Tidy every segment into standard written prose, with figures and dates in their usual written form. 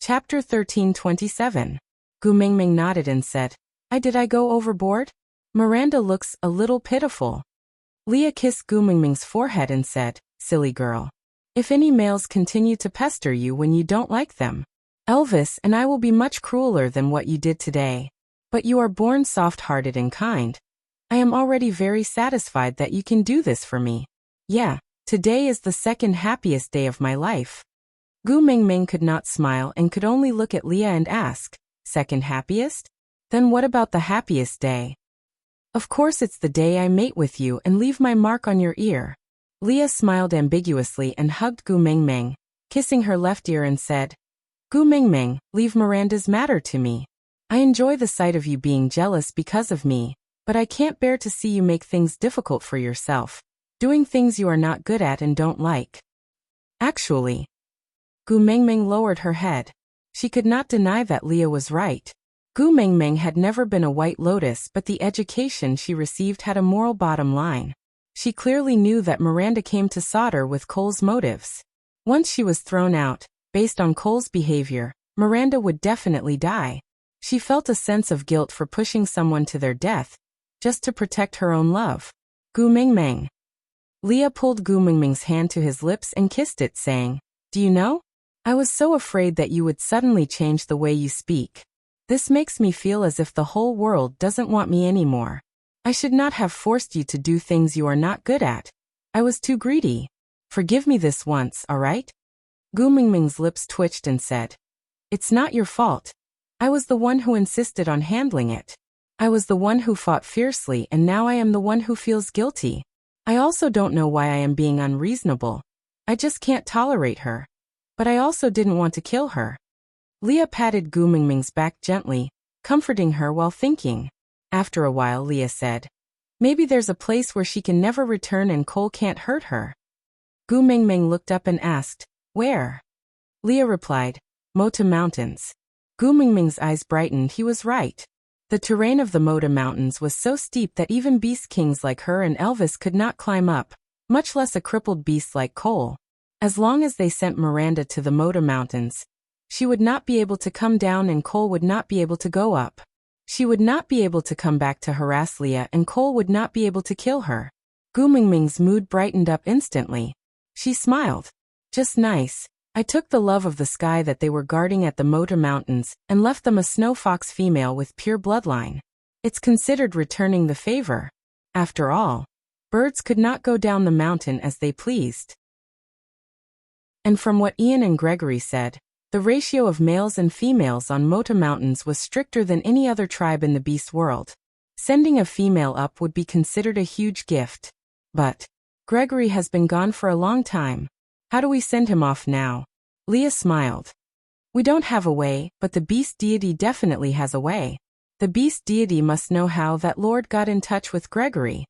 Chapter 13:27. Gu Mingming nodded and said, Did I go overboard? Miranda looks a little pitiful. Leah kissed Gu Mingming's forehead and said, Silly girl. If any males continue to pester you when you don't like them, Elvis and I will be much crueler than what you did today. But you are born soft-hearted and kind. I am already very satisfied that you can do this for me. Yeah, today is the second happiest day of my life. Gu Mingming could not smile and could only look at Leah and ask, Second happiest? Then what about the happiest day? Of course it's the day I mate with you and leave my mark on your ear. Leah smiled ambiguously and hugged Gu Mingming, kissing her left ear and said, Gu Mingming, leave Miranda's matter to me. I enjoy the sight of you being jealous because of me, but I can't bear to see you make things difficult for yourself, doing things you are not good at and don't like. Actually, Gu Mingming lowered her head. She could not deny that Leah was right. Gu Mingming had never been a white lotus, but the education she received had a moral bottom line. She clearly knew that Miranda came to solder with Cole's motives. Once she was thrown out, based on Cole's behavior, Miranda would definitely die. She felt a sense of guilt for pushing someone to their death, just to protect her own love. Gu Mingming. Leah pulled Gu Mingming's hand to his lips and kissed it, saying, Do you know? I was so afraid that you would suddenly change the way you speak. This makes me feel as if the whole world doesn't want me anymore. I should not have forced you to do things you are not good at. I was too greedy. Forgive me this once, all right? Gu Mingming's lips twitched and said, It's not your fault. I was the one who insisted on handling it. I was the one who fought fiercely, and now I am the one who feels guilty. I also don't know why I am being unreasonable. I just can't tolerate her. But I also didn't want to kill her. Leah patted Gu Mingming's back gently, comforting her while thinking. After a while, Leah said, Maybe there's a place where she can never return and Cole can't hurt her. Gu Mingming looked up and asked, Where? Leah replied, Mota Mountains. Gu Mingming's eyes brightened. He was right. The terrain of the Mota Mountains was so steep that even beast kings like her and Elvis could not climb up, much less a crippled beast like Cole. As long as they sent Miranda to the Mota Mountains, she would not be able to come down and Cole would not be able to go up. She would not be able to come back to harass Leah and Cole would not be able to kill her. Gu Mingming's mood brightened up instantly. She smiled. Just nice. I took the love of the sky that they were guarding at the Mota Mountains and left them a snow fox female with pure bloodline. It's considered returning the favor. After all, birds could not go down the mountain as they pleased. And from what Ian and Gregory said, the ratio of males and females on Mota Mountains was stricter than any other tribe in the beast world. Sending a female up would be considered a huge gift. But Gregory has been gone for a long time. How do we send him off now? Leah smiled. We don't have a way, but the beast deity definitely has a way. The beast deity must know how that Lord got in touch with Gregory.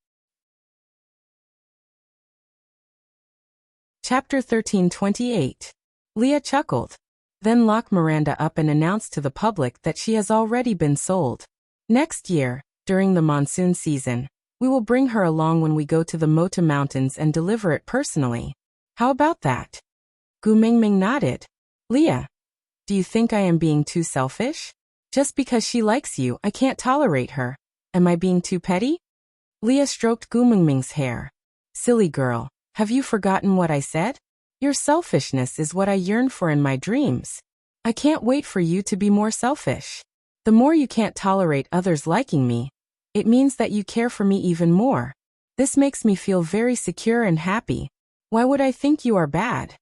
Chapter 13:28. Leah chuckled. Then locked Miranda up and announced to the public that she has already been sold. Next year, during the monsoon season, we will bring her along when we go to the Mota Mountains and deliver it personally. How about that? Gu Mingming nodded. Leah, do you think I am being too selfish? Just because she likes you, I can't tolerate her. Am I being too petty? Leah stroked Gu Mingming's hair. Silly girl, have you forgotten what I said? Your selfishness is what I yearn for in my dreams. I can't wait for you to be more selfish. The more you can't tolerate others liking me, it means that you care for me even more. This makes me feel very secure and happy. Why would I think you are bad?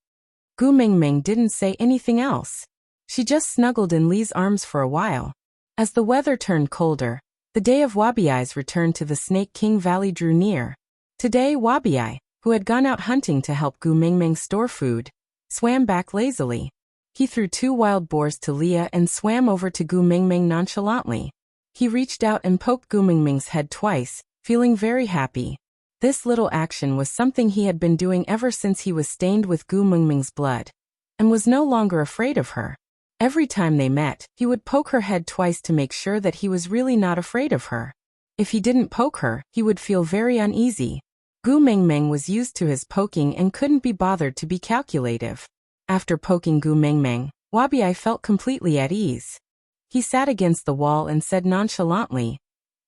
Gu Mingming didn't say anything else. She just snuggled in Lee's arms for a while. As the weather turned colder, the day of Wabiai's return to the Snake King Valley drew near. Today Wabiai, who had gone out hunting to help Gu Mingming store food, swam back lazily. He threw 2 wild boars to Leah and swam over to Gu Mingming nonchalantly. He reached out and poked Gu Mingming's head twice, feeling very happy. This little action was something he had been doing ever since he was stained with Gu Mingming's blood, and was no longer afraid of her. Every time they met, he would poke her head twice to make sure that he was really not afraid of her. If he didn't poke her, he would feel very uneasy. Gu Mingming was used to his poking and couldn't be bothered to be calculative. After poking Gu Mingming, Wabi felt completely at ease. He sat against the wall and said nonchalantly,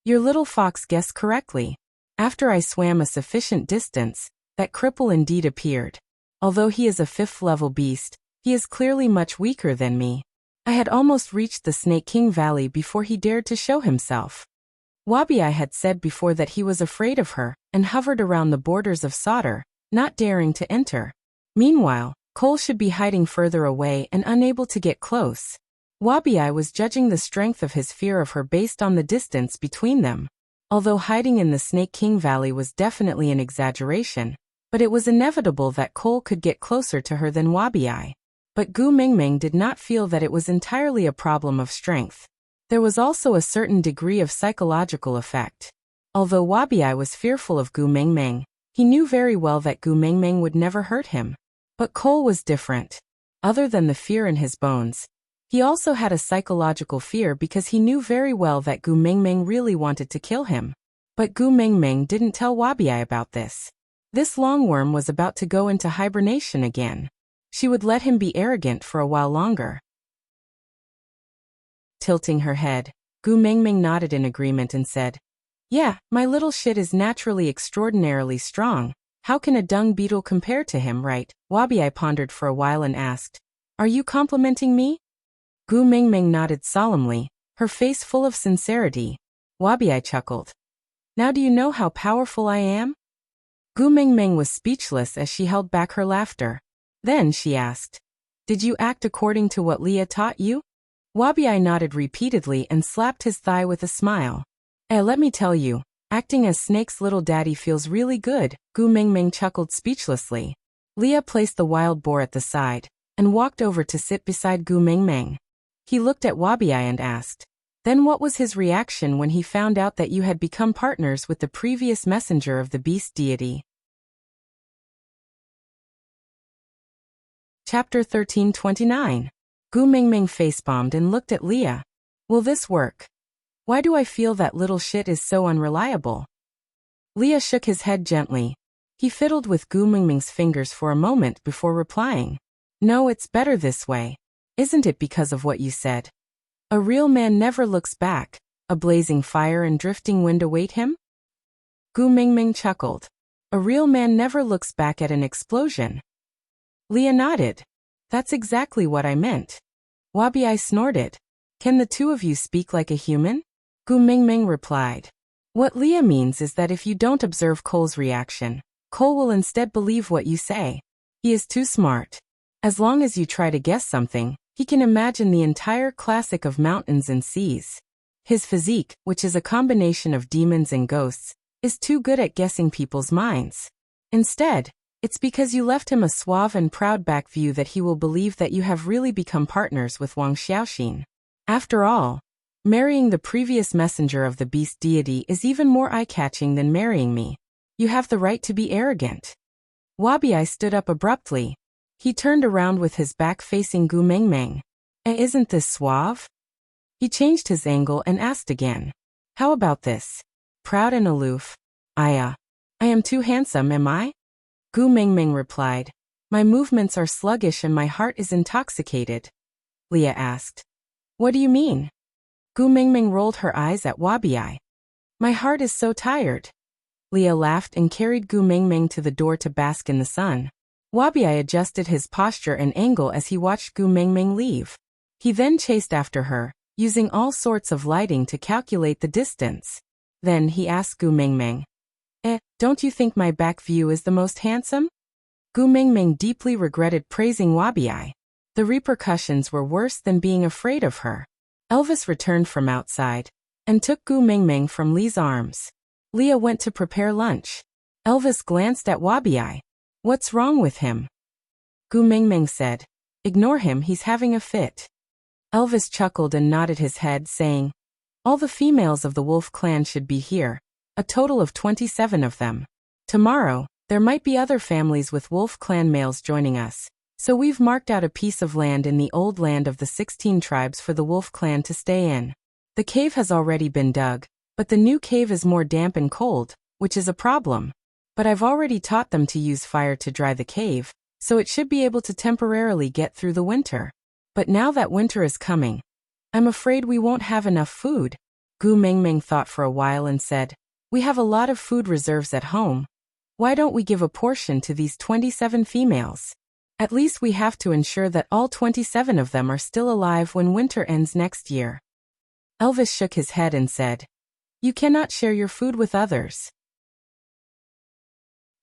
"Your little fox guessed correctly. After I swam a sufficient distance, that cripple indeed appeared. Although he is a 5th-level beast, he is clearly much weaker than me. I had almost reached the Snake King Valley before he dared to show himself." Wabi had said before that he was afraid of her and hovered around the borders of Sauter, not daring to enter. Meanwhile, Cole should be hiding further away and unable to get close. Wabi was judging the strength of his fear of her based on the distance between them. Although hiding in the Snake King Valley was definitely an exaggeration, but it was inevitable that Cole could get closer to her than Wabi. But Gu Mingming did not feel that it was entirely a problem of strength. There was also a certain degree of psychological effect. Although Wabi was fearful of Gu Mingming, he knew very well that Gu Mingming would never hurt him. But Cole was different. Other than the fear in his bones, he also had a psychological fear because he knew very well that Gu Mingming really wanted to kill him. But Gu Mingming didn't tell Wabi about this. This longworm was about to go into hibernation again. She would let him be arrogant for a while longer. Tilting her head, Gu Mingming nodded in agreement and said, "Yeah, my little shit is naturally extraordinarily strong. How can a dung beetle compare to him, right?" Wabi pondered for a while and asked, "Are you complimenting me?" Gu Mingming nodded solemnly, her face full of sincerity. Wabi chuckled. "Now do you know how powerful I am?" Gu Mingming was speechless as she held back her laughter. Then she asked, "Did you act according to what Leah taught you?" Wabi nodded repeatedly and slapped his thigh with a smile. Let me tell you, acting as Snake's little daddy feels really good," Gu Mingming chuckled speechlessly. Leah placed the wild boar at the side and walked over to sit beside Gu Mingming. He looked at Wabi and asked, "Then what was his reaction when he found out that you had become partners with the previous messenger of the beast deity?" Chapter 1329. Gu Mingming facepalmed and looked at Leah. "Will this work? Why do I feel that little shit is so unreliable?" Leah shook his head gently. He fiddled with Gu Mingming's fingers for a moment before replying, "No, it's better this way. Isn't it because of what you said? A real man never looks back. A blazing fire and drifting wind await him?" Gu Mingming chuckled. "A real man never looks back at an explosion." Leah nodded. "That's exactly what I meant." Wabi snorted. "Can the two of you speak like a human?" Gu Mingming replied. "What Leah means is that if you don't observe Cole's reaction, Cole will instead believe what you say. He is too smart. As long as you try to guess something, he can imagine the entire classic of mountains and seas. His physique, which is a combination of demons and ghosts, is too good at guessing people's minds. Instead, it's because you left him a suave and proud back view that he will believe that you have really become partners with Wang Xiaoxin. After all, marrying the previous messenger of the beast deity is even more eye-catching than marrying me. You have the right to be arrogant." Wabi stood up abruptly. He turned around with his back facing Gu Mingming. Isn't this suave?" He changed his angle and asked again, "How about this? Proud and aloof? I am too handsome, am I?" Gu Mingming replied, "My movements are sluggish and my heart is intoxicated." Leah asked, "What do you mean?" Gu Mingming rolled her eyes at Wabi. "My heart is so tired." Leah laughed and carried Gu Mingming to the door to bask in the sun. Wabi adjusted his posture and angle as he watched Gu Mingming leave. He then chased after her, using all sorts of lighting to calculate the distance. Then he asked Gu Mingming, "Don't you think my back view is the most handsome?" Gu Mingming deeply regretted praising Wabi. The repercussions were worse than being afraid of her. Elvis returned from outside and took Gu Mingming from Lee's arms. Leah went to prepare lunch. Elvis glanced at Wabi. "What's wrong with him?" Gu Mingming said, "Ignore him, he's having a fit." Elvis chuckled and nodded his head, saying, "All the females of the Wolf clan should be here, a total of 27 of them. Tomorrow, there might be other families with Wolf clan males joining us, so we've marked out a piece of land in the old land of the 16 tribes for the Wolf clan to stay in. The cave has already been dug, but the new cave is more damp and cold, which is a problem. But I've already taught them to use fire to dry the cave, so it should be able to temporarily get through the winter. But now that winter is coming, I'm afraid we won't have enough food. Gu Mingming thought for a while and said, we have a lot of food reserves at home. Why don't we give a portion to these 27 females? At least we have to ensure that all 27 of them are still alive when winter ends next year. Elvis shook his head and said, you cannot share your food with others.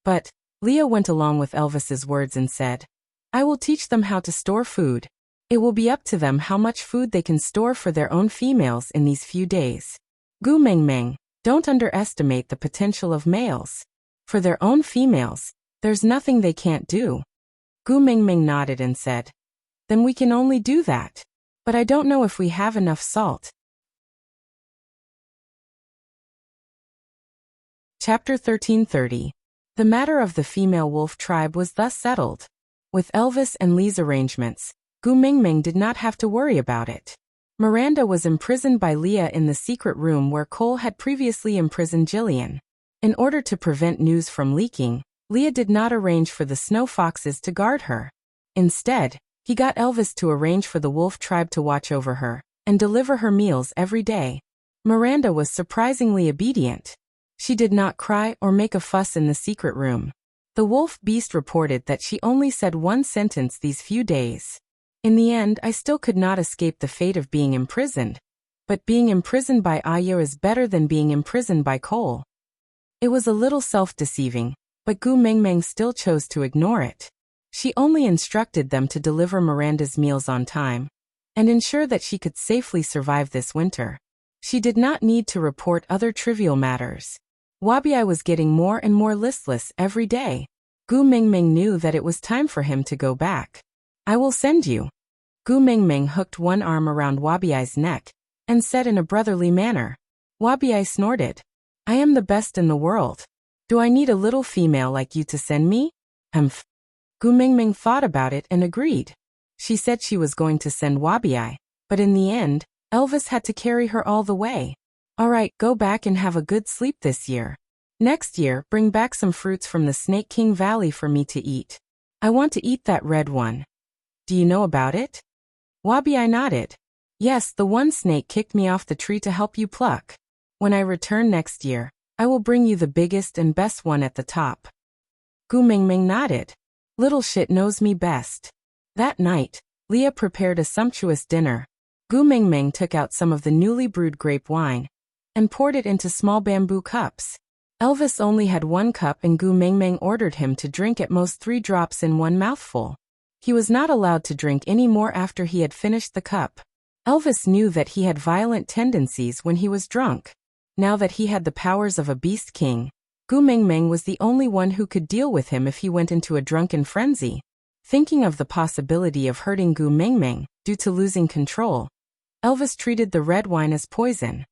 But Leah went along with Elvis's words and said, I will teach them how to store food. It will be up to them how much food they can store for their own females in these few days. Gu Mingming, don't underestimate the potential of males. For their own females, there's nothing they can't do. Gu Mingming nodded and said, then we can only do that. But I don't know if we have enough salt. Chapter 1330. The matter of the female wolf tribe was thus settled. With Elvis and Lee's arrangements, Gu Mingming did not have to worry about it. Miranda was imprisoned by Leah in the secret room where Cole had previously imprisoned Jillian. In order to prevent news from leaking, Leah did not arrange for the snow foxes to guard her. Instead, he got Elvis to arrange for the wolf tribe to watch over her and deliver her meals every day. Miranda was surprisingly obedient. She did not cry or make a fuss in the secret room. The wolf beast reported that she only said one sentence these few days. In the end, I still could not escape the fate of being imprisoned. But being imprisoned by Ayo is better than being imprisoned by Cole. It was a little self-deceiving, but Gu Mingming still chose to ignore it. She only instructed them to deliver Miranda's meals on time and ensure that she could safely survive this winter. She did not need to report other trivial matters. Wabi was getting more and more listless every day. Gu Mingming knew that it was time for him to go back. I will send you. Gu Mingming hooked one arm around Wabi's neck and said in a brotherly manner. Wabi snorted. I am the best in the world. Do I need a little female like you to send me? Gu Mingming thought about it and agreed. She said she was going to send Wabi, but in the end, Elvis had to carry her all the way. All right, go back and have a good sleep this year. Next year, bring back some fruits from the Snake King Valley for me to eat. I want to eat that red one. Do you know about it? Wabi nodded. Yes, the one snake kicked me off the tree to help you pluck. When I return next year, I will bring you the biggest and best one at the top. Gu Mingming nodded. Little shit knows me best. That night, Leah prepared a sumptuous dinner. Gu Mingming took out some of the newly brewed grape wine and poured it into small bamboo cups. Elvis only had one cup and Gu Mingming ordered him to drink at most 3 drops in one mouthful. He was not allowed to drink any more after he had finished the cup. Elvis knew that he had violent tendencies when he was drunk. Now that he had the powers of a beast king, Gu Mingming was the only one who could deal with him if he went into a drunken frenzy. Thinking of the possibility of hurting Gu Mingming due to losing control, Elvis treated the red wine as poison.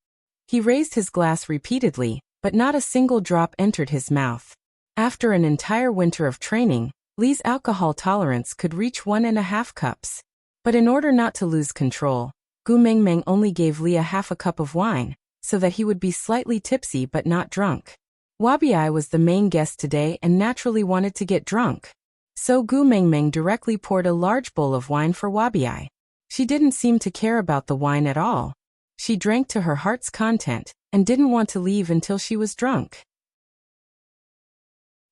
He raised his glass repeatedly, but not a single drop entered his mouth. After an entire winter of training, Lee's alcohol tolerance could reach 1.5 cups. But in order not to lose control, Gu Mingming only gave Lee half a cup of wine, so that he would be slightly tipsy but not drunk. Wabi was the main guest today and naturally wanted to get drunk. So Gu Mingming directly poured a large bowl of wine for Wabi. She didn't seem to care about the wine at all. She drank to her heart's content and didn't want to leave until she was drunk.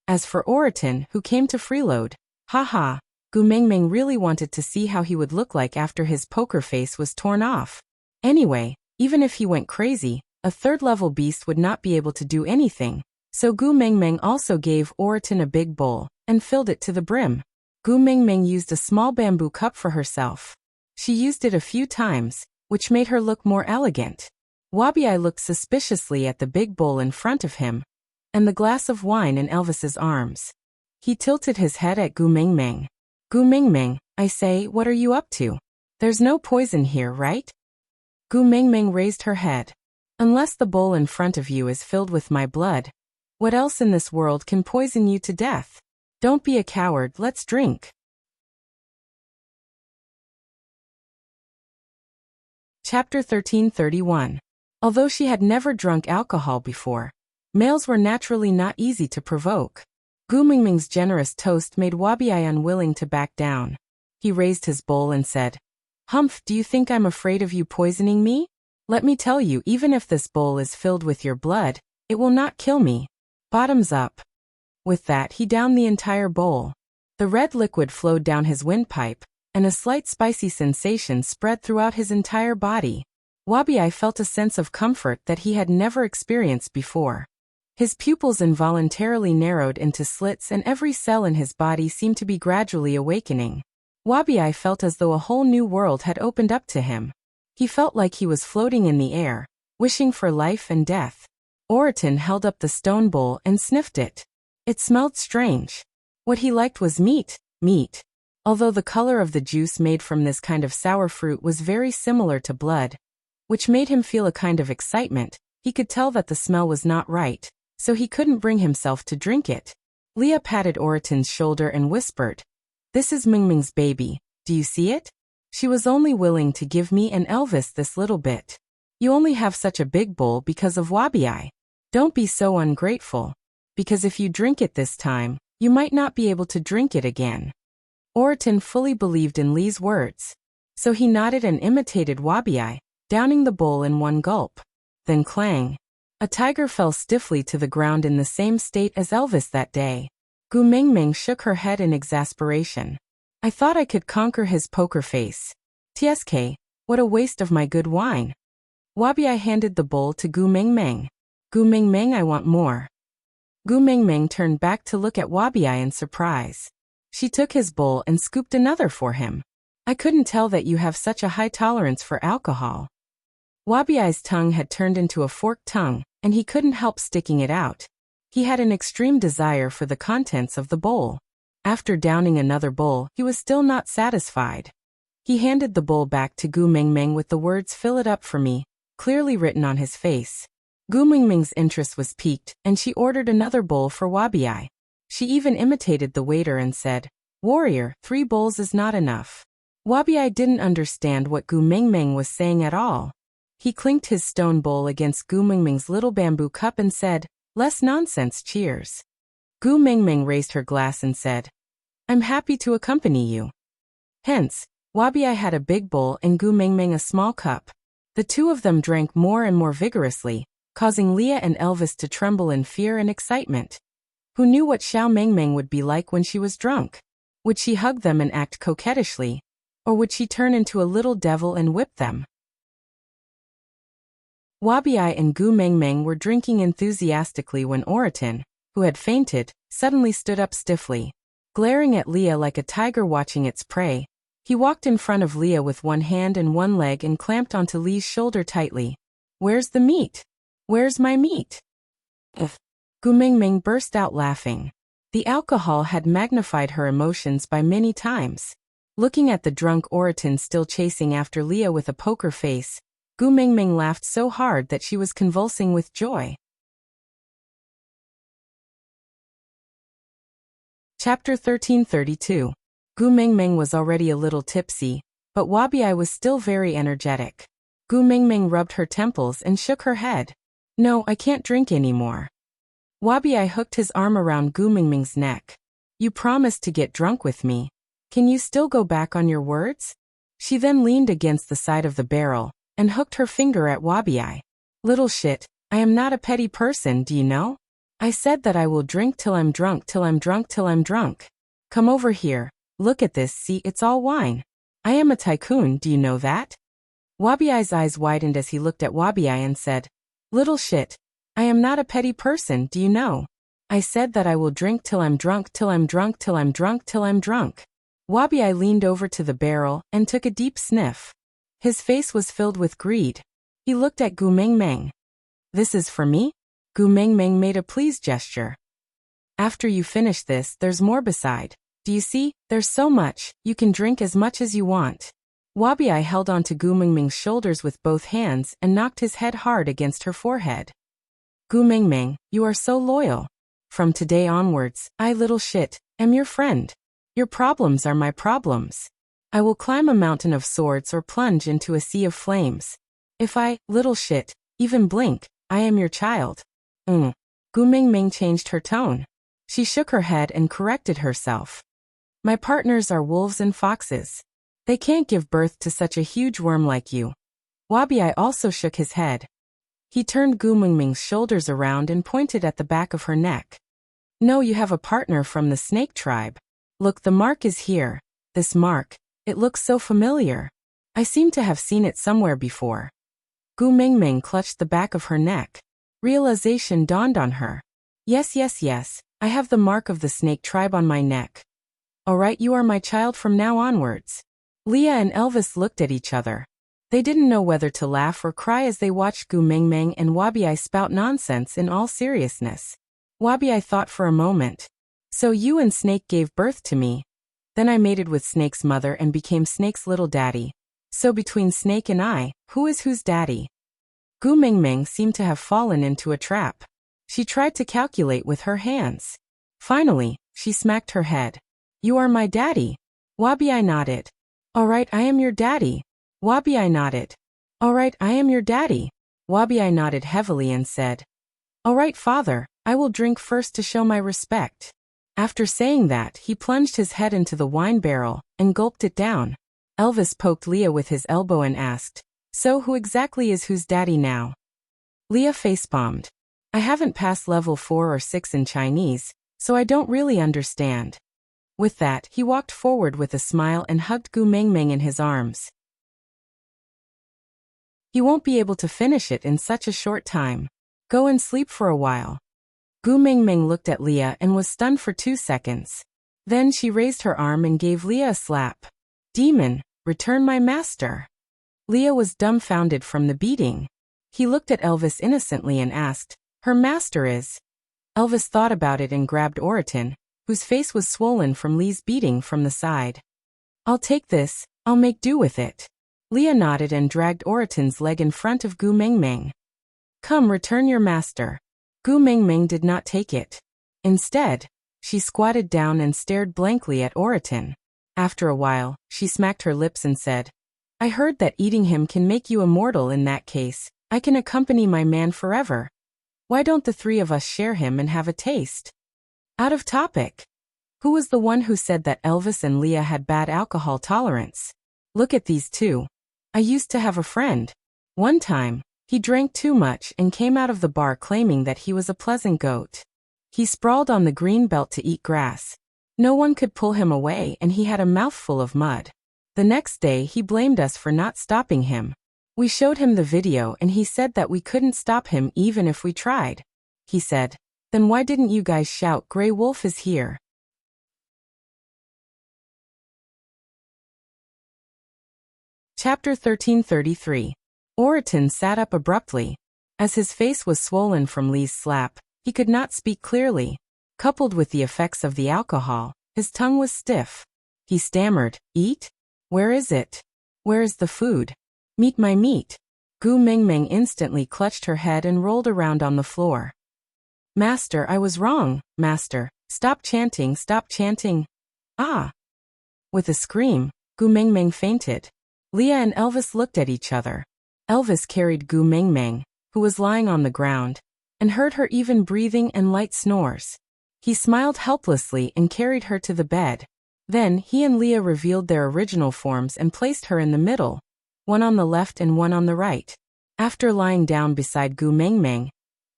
As for Oriton, who came to freeload, Gu Mingming really wanted to see how he would look like after his poker face was torn off. Anyway, even if he went crazy, a third-level beast would not be able to do anything, so Gu Mingming also gave Oriton a big bowl and filled it to the brim. Gu Mingming used a small bamboo cup for herself. She used it a few times, which made her look more elegant. Wabi looked suspiciously at the big bowl in front of him and the glass of wine in Elvis's arms. He tilted his head at Gu Mingming. Gu Mingming, I say, what are you up to? There's no poison here, right? Gu Mingming raised her head. Unless the bowl in front of you is filled with my blood, what else in this world can poison you to death? Don't be a coward, let's drink. Chapter 1331. Although she had never drunk alcohol before, males were naturally not easy to provoke. Gu Mingming's generous toast made Wabi unwilling to back down. He raised his bowl and said, Humph, do you think I'm afraid of you poisoning me? Let me tell you, even if this bowl is filled with your blood, it will not kill me. Bottoms up. With that, he downed the entire bowl. The red liquid flowed down his windpipe, and a slight spicy sensation spread throughout his entire body. Wabi-ai felt a sense of comfort that he had never experienced before. His pupils involuntarily narrowed into slits and every cell in his body seemed to be gradually awakening. Wabi-ai felt as though a whole new world had opened up to him. He felt like he was floating in the air, wishing for life and death. Oriton held up the stone bowl and sniffed it. It smelled strange. What he liked was meat. Although the color of the juice made from this kind of sour fruit was very similar to blood, which made him feel a kind of excitement, he could tell that the smell was not right, so he couldn't bring himself to drink it. Leah patted Oriton's shoulder and whispered, "This is Mingming's baby, do you see it? She was only willing to give me and Elvis this little bit. You only have such a big bowl because of Wabi-ai. Don't be so ungrateful. Because if you drink it this time, you might not be able to drink it again." Oriton fully believed in Lee's words. So he nodded and imitated Wabi-ai, downing the bowl in one gulp. Then clang. A tiger fell stiffly to the ground in the same state as Elvis that day. Gu Mingming shook her head in exasperation. "I thought I could conquer his poker face. TSK, what a waste of my good wine." Wabi-ai handed the bowl to Gu Mingming. "Gu Mingming, I want more." Gu Mingming turned back to look at Wabi-ai in surprise. She took his bowl and scooped another for him. "I couldn't tell that you have such a high tolerance for alcohol." Wabi-ai's tongue had turned into a forked tongue, and he couldn't help sticking it out. He had an extreme desire for the contents of the bowl. After downing another bowl, he was still not satisfied. He handed the bowl back to Gu Mingming with the words, "Fill it up for me," clearly written on his face. Gu Mingming's interest was piqued, and she ordered another bowl for Wabi-ai. She even imitated the waiter and said, "Warrior, 3 bowls is not enough." Wabi-ai didn't understand what Gu Mingming was saying at all. He clinked his stone bowl against Gu Mingming's little bamboo cup and said, "Less nonsense, cheers." Gu Mingming raised her glass and said, "I'm happy to accompany you." Hence, Wabi-ai had a big bowl and Gu Mingming a small cup. The two of them drank more and more vigorously, causing Leah and Elvis to tremble in fear and excitement. Who knew what Xiao Mingming would be like when she was drunk? Would she hug them and act coquettishly? Or would she turn into a little devil and whip them? Wabi-ai and Gu Mingming were drinking enthusiastically when Oriton, who had fainted, suddenly stood up stiffly. Glaring at Leah like a tiger watching its prey, he walked in front of Leah with one hand and one leg and clamped onto Lee's shoulder tightly. "Where's the meat? Where's my meat?" Ugh. Gu Mingming burst out laughing. The alcohol had magnified her emotions by many times. Looking at the drunk Oriton still chasing after Leah with a poker face, Gu Mingming laughed so hard that she was convulsing with joy. Chapter 1332. Gu Mingming was already a little tipsy, but Wabi-ai was still very energetic. Gu Mingming rubbed her temples and shook her head. "No, I can't drink anymore." Wabi-ai hooked his arm around Gu Mingming's neck. "You promised to get drunk with me. Can you still go back on your words?" She then leaned against the side of the barrel and hooked her finger at Wabi-ai. "Little shit, I am not a petty person, do you know? I said that I will drink till I'm drunk, till I'm drunk, till I'm drunk. Come over here, look at this, see, it's all wine. I am a tycoon, do you know that?" Wabi-ai's eyes widened as he looked at Wabi-ai and said, "Little shit, I am not a petty person, do you know? I said that I will drink till I'm drunk, till I'm drunk, till I'm drunk, till I'm drunk." Wabi-ai leaned over to the barrel and took a deep sniff. His face was filled with greed. He looked at Gu Mingming. "This is for me?" Gu Mingming made a pleased gesture. "After you finish this, there's more beside. Do you see? There's so much, you can drink as much as you want." Wabi-ai held onto Gu Mingming's shoulders with both hands and knocked his head hard against her forehead. "Gu Mingming, you are so loyal. From today onwards, I, little shit, am your friend. Your problems are my problems. I will climb a mountain of swords or plunge into a sea of flames. If I, little shit, even blink, I am your child." Gu Mingming changed her tone. She shook her head and corrected herself. "My partners are wolves and foxes. They can't give birth to such a huge worm like you. Wabi also shook his head. He turned Gu Mingming's shoulders around and pointed at the back of her neck. No, you have a partner from the snake tribe. Look, the mark is here. This mark, it looks so familiar. I seem to have seen it somewhere before. Gu Mingming clutched the back of her neck. Realization dawned on her. Yes, I have the mark of the snake tribe on my neck. Alright, you are my child from now onwards. Leah and Elvis looked at each other. They didn't know whether to laugh or cry as they watched Gu Mingming and Wabi spout nonsense in all seriousness. Wabi thought for a moment. So you and Snake gave birth to me. Then I mated with Snake's mother and became Snake's little daddy. So between Snake and I, who is whose daddy? Gu Mingming seemed to have fallen into a trap. She tried to calculate with her hands. Finally, she smacked her head. You are my daddy. Wabi nodded. Alright, I am your daddy. Wabi nodded. Alright, I am your daddy. Wabi nodded heavily and said, Alright, father, I will drink first to show my respect. After saying that, he plunged his head into the wine barrel and gulped it down. Elvis poked Leah with his elbow and asked, So who exactly is whose daddy now? Leah facepalmed. I haven't passed level 4 or 6 in Chinese, so I don't really understand. With that, he walked forward with a smile and hugged Gu Mingming in his arms. He won't be able to finish it in such a short time. Go and sleep for a while. Gu Mingming looked at Leah and was stunned for 2 seconds. Then she raised her arm and gave Leah a slap. Demon, return my master. Leah was dumbfounded from the beating. He looked at Elvis innocently and asked, Her master is? Elvis thought about it and grabbed Oriton, whose face was swollen from Lee's beating, from the side. I'll take this, I'll make do with it. Leah nodded and dragged Oriton's leg in front of Gu Mingming. Come, return your master. Gu Mingming did not take it. Instead, she squatted down and stared blankly at Oriton. After a while, she smacked her lips and said, I heard that eating him can make you immortal. In that case, I can accompany my man forever. Why don't the 3 of us share him and have a taste? Out of topic. Who was the one who said that Elvis and Leah had bad alcohol tolerance? Look at these 2. I used to have a friend. One time, he drank too much and came out of the bar claiming that he was a pleasant goat. He sprawled on the green belt to eat grass. No one could pull him away and he had a mouthful of mud. The next day he blamed us for not stopping him. We showed him the video and he said that we couldn't stop him even if we tried. He said, Then why didn't you guys shout, Grey Wolf is here? Chapter 1333. Oriton sat up abruptly. As his face was swollen from Lee's slap, he could not speak clearly. Coupled with the effects of the alcohol, his tongue was stiff. He stammered, Eat? Where is it? Where is the food? Meat, my meat. Gu Mingming instantly clutched her head and rolled around on the floor. Master, I was wrong, master. Stop chanting, stop chanting. Ah! With a scream, Gu Mingming fainted. Leah and Elvis looked at each other. Elvis carried Gu Mingming, who was lying on the ground, and heard her even breathing and light snores. He smiled helplessly and carried her to the bed. Then he and Leah revealed their original forms and placed her in the middle, one on the left and one on the right. After lying down beside Gu Mingming,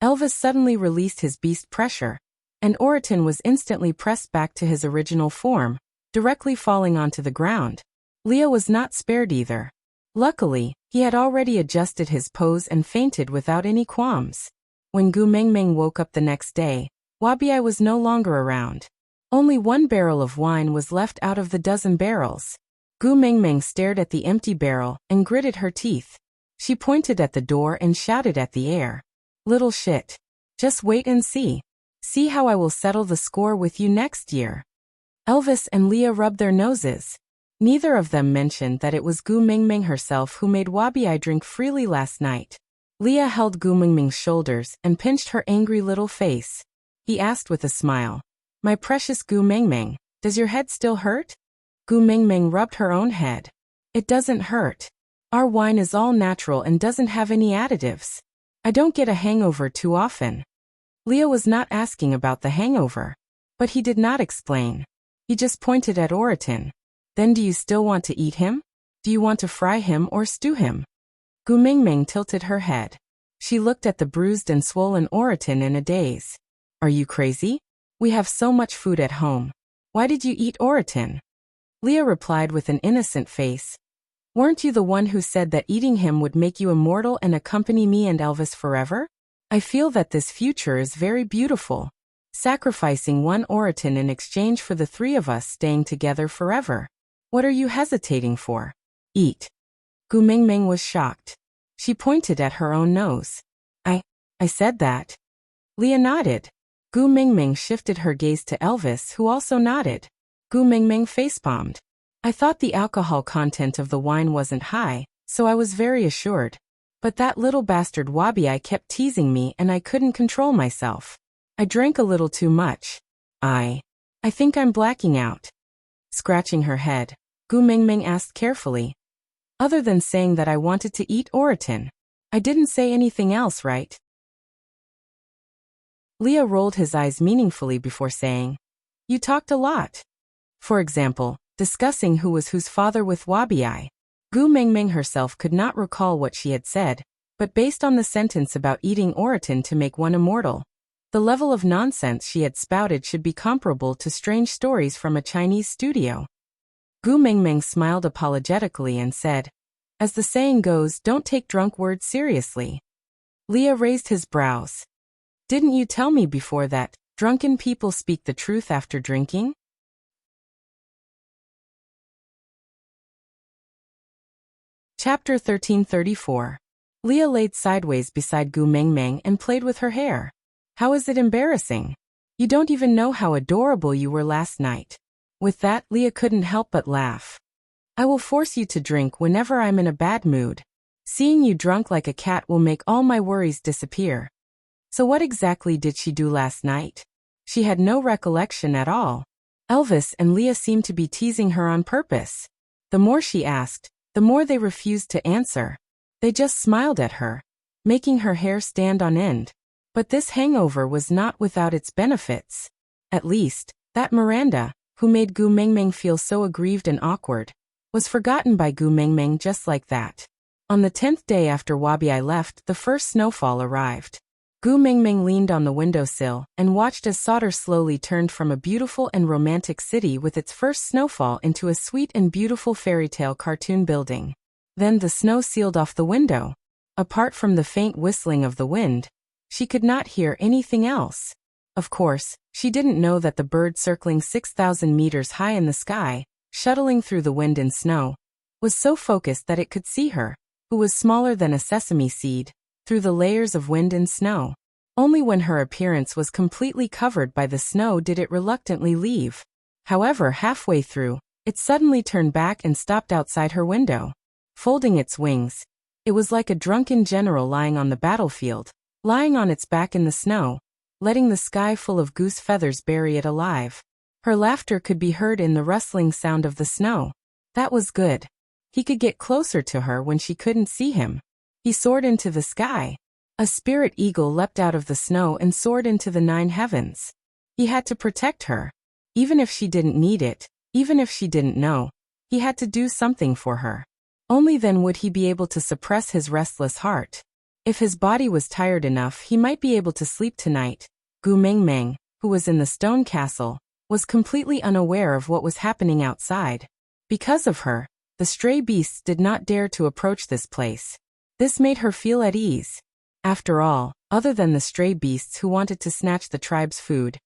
Elvis suddenly released his beast pressure, and Oriton was instantly pressed back to his original form, directly falling onto the ground. Leah was not spared either. Luckily, he had already adjusted his pose and fainted without any qualms. When Gu Mingming woke up the next day, Wabi was no longer around. Only 1 barrel of wine was left out of the dozen barrels. Gu Mingming stared at the empty barrel and gritted her teeth. She pointed at the door and shouted at the air. Little shit. Just wait and see. See how I will settle the score with you next year. Elvis and Leah rubbed their noses. Neither of them mentioned that it was Gu Mingming herself who made Wabi drink freely last night. Leah held Gu Mingming's shoulders and pinched her angry little face. He asked with a smile, My precious Gu Mingming, does your head still hurt? Gu Mingming rubbed her own head. It doesn't hurt. Our wine is all natural and doesn't have any additives. I don't get a hangover too often. Leah was not asking about the hangover, but he did not explain. He just pointed at Oriton. Then do you still want to eat him? Do you want to fry him or stew him? Gu Mingming tilted her head. She looked at the bruised and swollen Oriton in a daze. Are you crazy? We have so much food at home. Why did you eat Oriton? Leah replied with an innocent face. Weren't you the one who said that eating him would make you immortal and accompany me and Elvis forever? I feel that this future is very beautiful. Sacrificing one Oriton in exchange for the three of us staying together forever. What are you hesitating for? Eat. Gu Mingming was shocked. She pointed at her own nose. I said that. Leah nodded. Gu Mingming shifted her gaze to Elvis, who also nodded. Gu Mingming facepalmed. I thought the alcohol content of the wine wasn't high, so I was very assured. But that little bastard Wabi kept teasing me and I couldn't control myself. I drank a little too much. I think I'm blacking out. Scratching her head, Gu Mingming asked carefully. Other than saying that I wanted to eat Oriton, I didn't say anything else, right? Leah rolled his eyes meaningfully before saying, You talked a lot. For example, discussing who was whose father with Wabi. Gu Mingming herself could not recall what she had said, but based on the sentence about eating Oriton to make one immortal, the level of nonsense she had spouted should be comparable to strange stories from a Chinese studio. Gu Mingming smiled apologetically and said, As the saying goes, don't take drunk words seriously. Leah raised his brows. Didn't you tell me before that drunken people speak the truth after drinking? Chapter 1334. Leah laid sideways beside Gu Mingming and played with her hair. How is it embarrassing? You don't even know how adorable you were last night. With that, Leah couldn't help but laugh. I will force you to drink whenever I'm in a bad mood. Seeing you drunk like a cat will make all my worries disappear. So what exactly did she do last night? She had no recollection at all. Elvis and Leah seemed to be teasing her on purpose. The more she asked, the more they refused to answer. They just smiled at her, making her hair stand on end. But this hangover was not without its benefits. At least, that Miranda, who made Gu Mingming feel so aggrieved and awkward, was forgotten by Gu Mingming just like that. On the 10th day after Wabi left, the first snowfall arrived. Gu Mingming leaned on the windowsill and watched as Sauter slowly turned from a beautiful and romantic city with its first snowfall into a sweet and beautiful fairy tale cartoon building. Then the snow sealed off the window. Apart from the faint whistling of the wind, she could not hear anything else. Of course, she didn't know that the bird circling 6,000 meters high in the sky, shuttling through the wind and snow, was so focused that it could see her, who was smaller than a sesame seed, through the layers of wind and snow. Only when her appearance was completely covered by the snow did it reluctantly leave. However, halfway through, it suddenly turned back and stopped outside her window. Folding its wings, it was like a drunken general lying on the battlefield, lying on its back in the snow, letting the sky full of goose feathers bury it alive. Her laughter could be heard in the rustling sound of the snow. That was good. He could get closer to her when she couldn't see him. He soared into the sky. A spirit eagle leapt out of the snow and soared into the 9 heavens. He had to protect her. Even if she didn't need it, even if she didn't know, he had to do something for her. Only then would he be able to suppress his restless heart. If his body was tired enough, he might be able to sleep tonight. Gu Mingming, who was in the stone castle, was completely unaware of what was happening outside. Because of her, the stray beasts did not dare to approach this place. This made her feel at ease. After all, other than the stray beasts who wanted to snatch the tribe's food,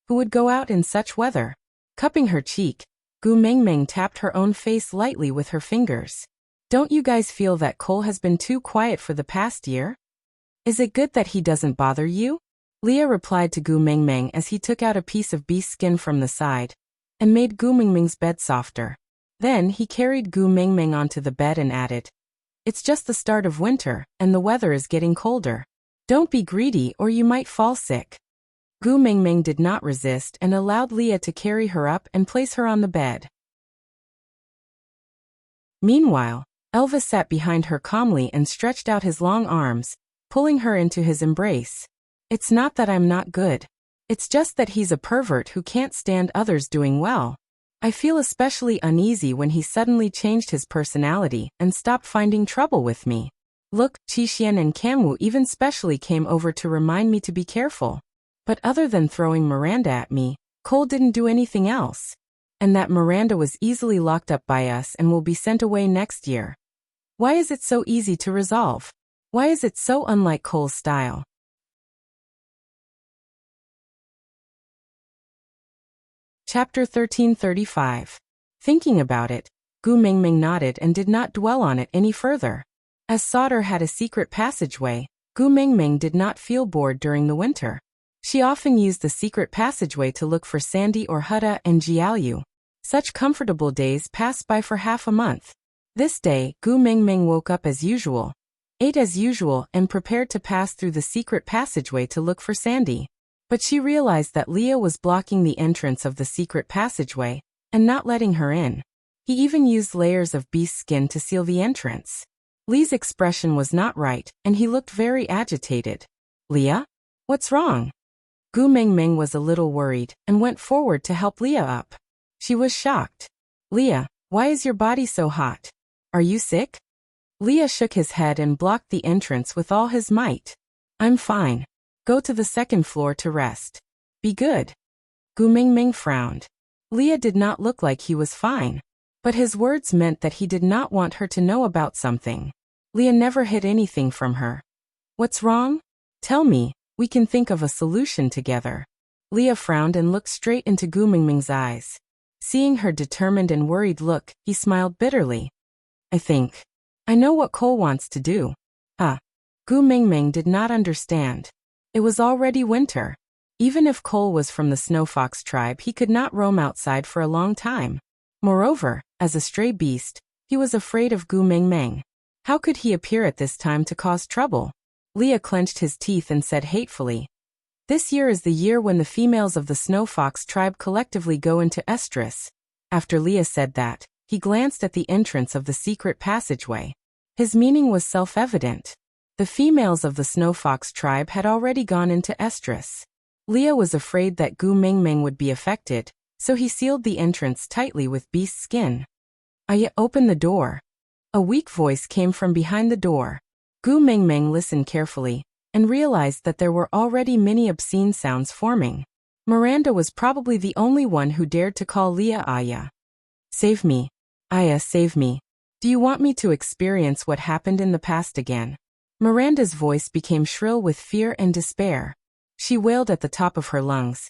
who would go out in such weather? Cupping her cheek, Gu Mingming tapped her own face lightly with her fingers. Don't you guys feel that Cole has been too quiet for the past year? Is it good that he doesn't bother you? Leah replied to Gu Mingming as he took out a piece of beast skin from the side and made Gu Mingming's bed softer. Then he carried Gu Mingming onto the bed and added, It's just the start of winter, and the weather is getting colder. Don't be greedy or you might fall sick. Gu Mingming did not resist and allowed Leah to carry her up and place her on the bed. Meanwhile, Elvis sat behind her calmly and stretched out his long arms, pulling her into his embrace. It's not that I'm not good. It's just that he's a pervert who can't stand others doing well. I feel especially uneasy when he suddenly changed his personality and stopped finding trouble with me. Look, Qixuan and Kamwu even specially came over to remind me to be careful. But other than throwing Miranda at me, Cole didn't do anything else. And that Miranda was easily locked up by us and will be sent away next year. Why is it so easy to resolve? Why is it so unlike Cole's style? Chapter 1335. Thinking about it, Gu Mingming nodded and did not dwell on it any further. As Sauter had a secret passageway, Gu Mingming did not feel bored during the winter. She often used the secret passageway to look for Sandy or Hutta and Jiaoyu. Such comfortable days passed by for half a month. This day, Gu Mingming woke up as usual, ate as usual and prepared to pass through the secret passageway to look for Sandy. But she realized that Leah was blocking the entrance of the secret passageway and not letting her in. He even used layers of beast skin to seal the entrance. Lee's expression was not right, and he looked very agitated. Leah? What's wrong? Gu Mingming was a little worried and went forward to help Leah up. She was shocked. Leah, why is your body so hot? Are you sick? Leah shook his head and blocked the entrance with all his might. I'm fine. Go to the second floor to rest. Be good. Gu Mingming frowned. Leah did not look like he was fine. But his words meant that he did not want her to know about something. Leah never hid anything from her. What's wrong? Tell me, we can think of a solution together. Leah frowned and looked straight into Gu Mingming's eyes. Seeing her determined and worried look, he smiled bitterly. I know what Cole wants to do. Gu Mingming did not understand. It was already winter. Even if Cole was from the Snow Fox tribe, he could not roam outside for a long time. Moreover, as a stray beast, he was afraid of Gu Mingming. How could he appear at this time to cause trouble? Leah clenched his teeth and said hatefully, This year is the year when the females of the Snow Fox tribe collectively go into estrus. After Leah said that, he glanced at the entrance of the secret passageway. His meaning was self-evident. The females of the Snow Fox tribe had already gone into estrus. Leah was afraid that Gu Mingming would be affected, so he sealed the entrance tightly with beast skin. Aya, open the door. A weak voice came from behind the door. Gu Mingming listened carefully and realized that there were already many obscene sounds forming. Miranda was probably the only one who dared to call Leah Aya. Save me. Aya, save me. Do you want me to experience what happened in the past again? Miranda's voice became shrill with fear and despair. She wailed at the top of her lungs.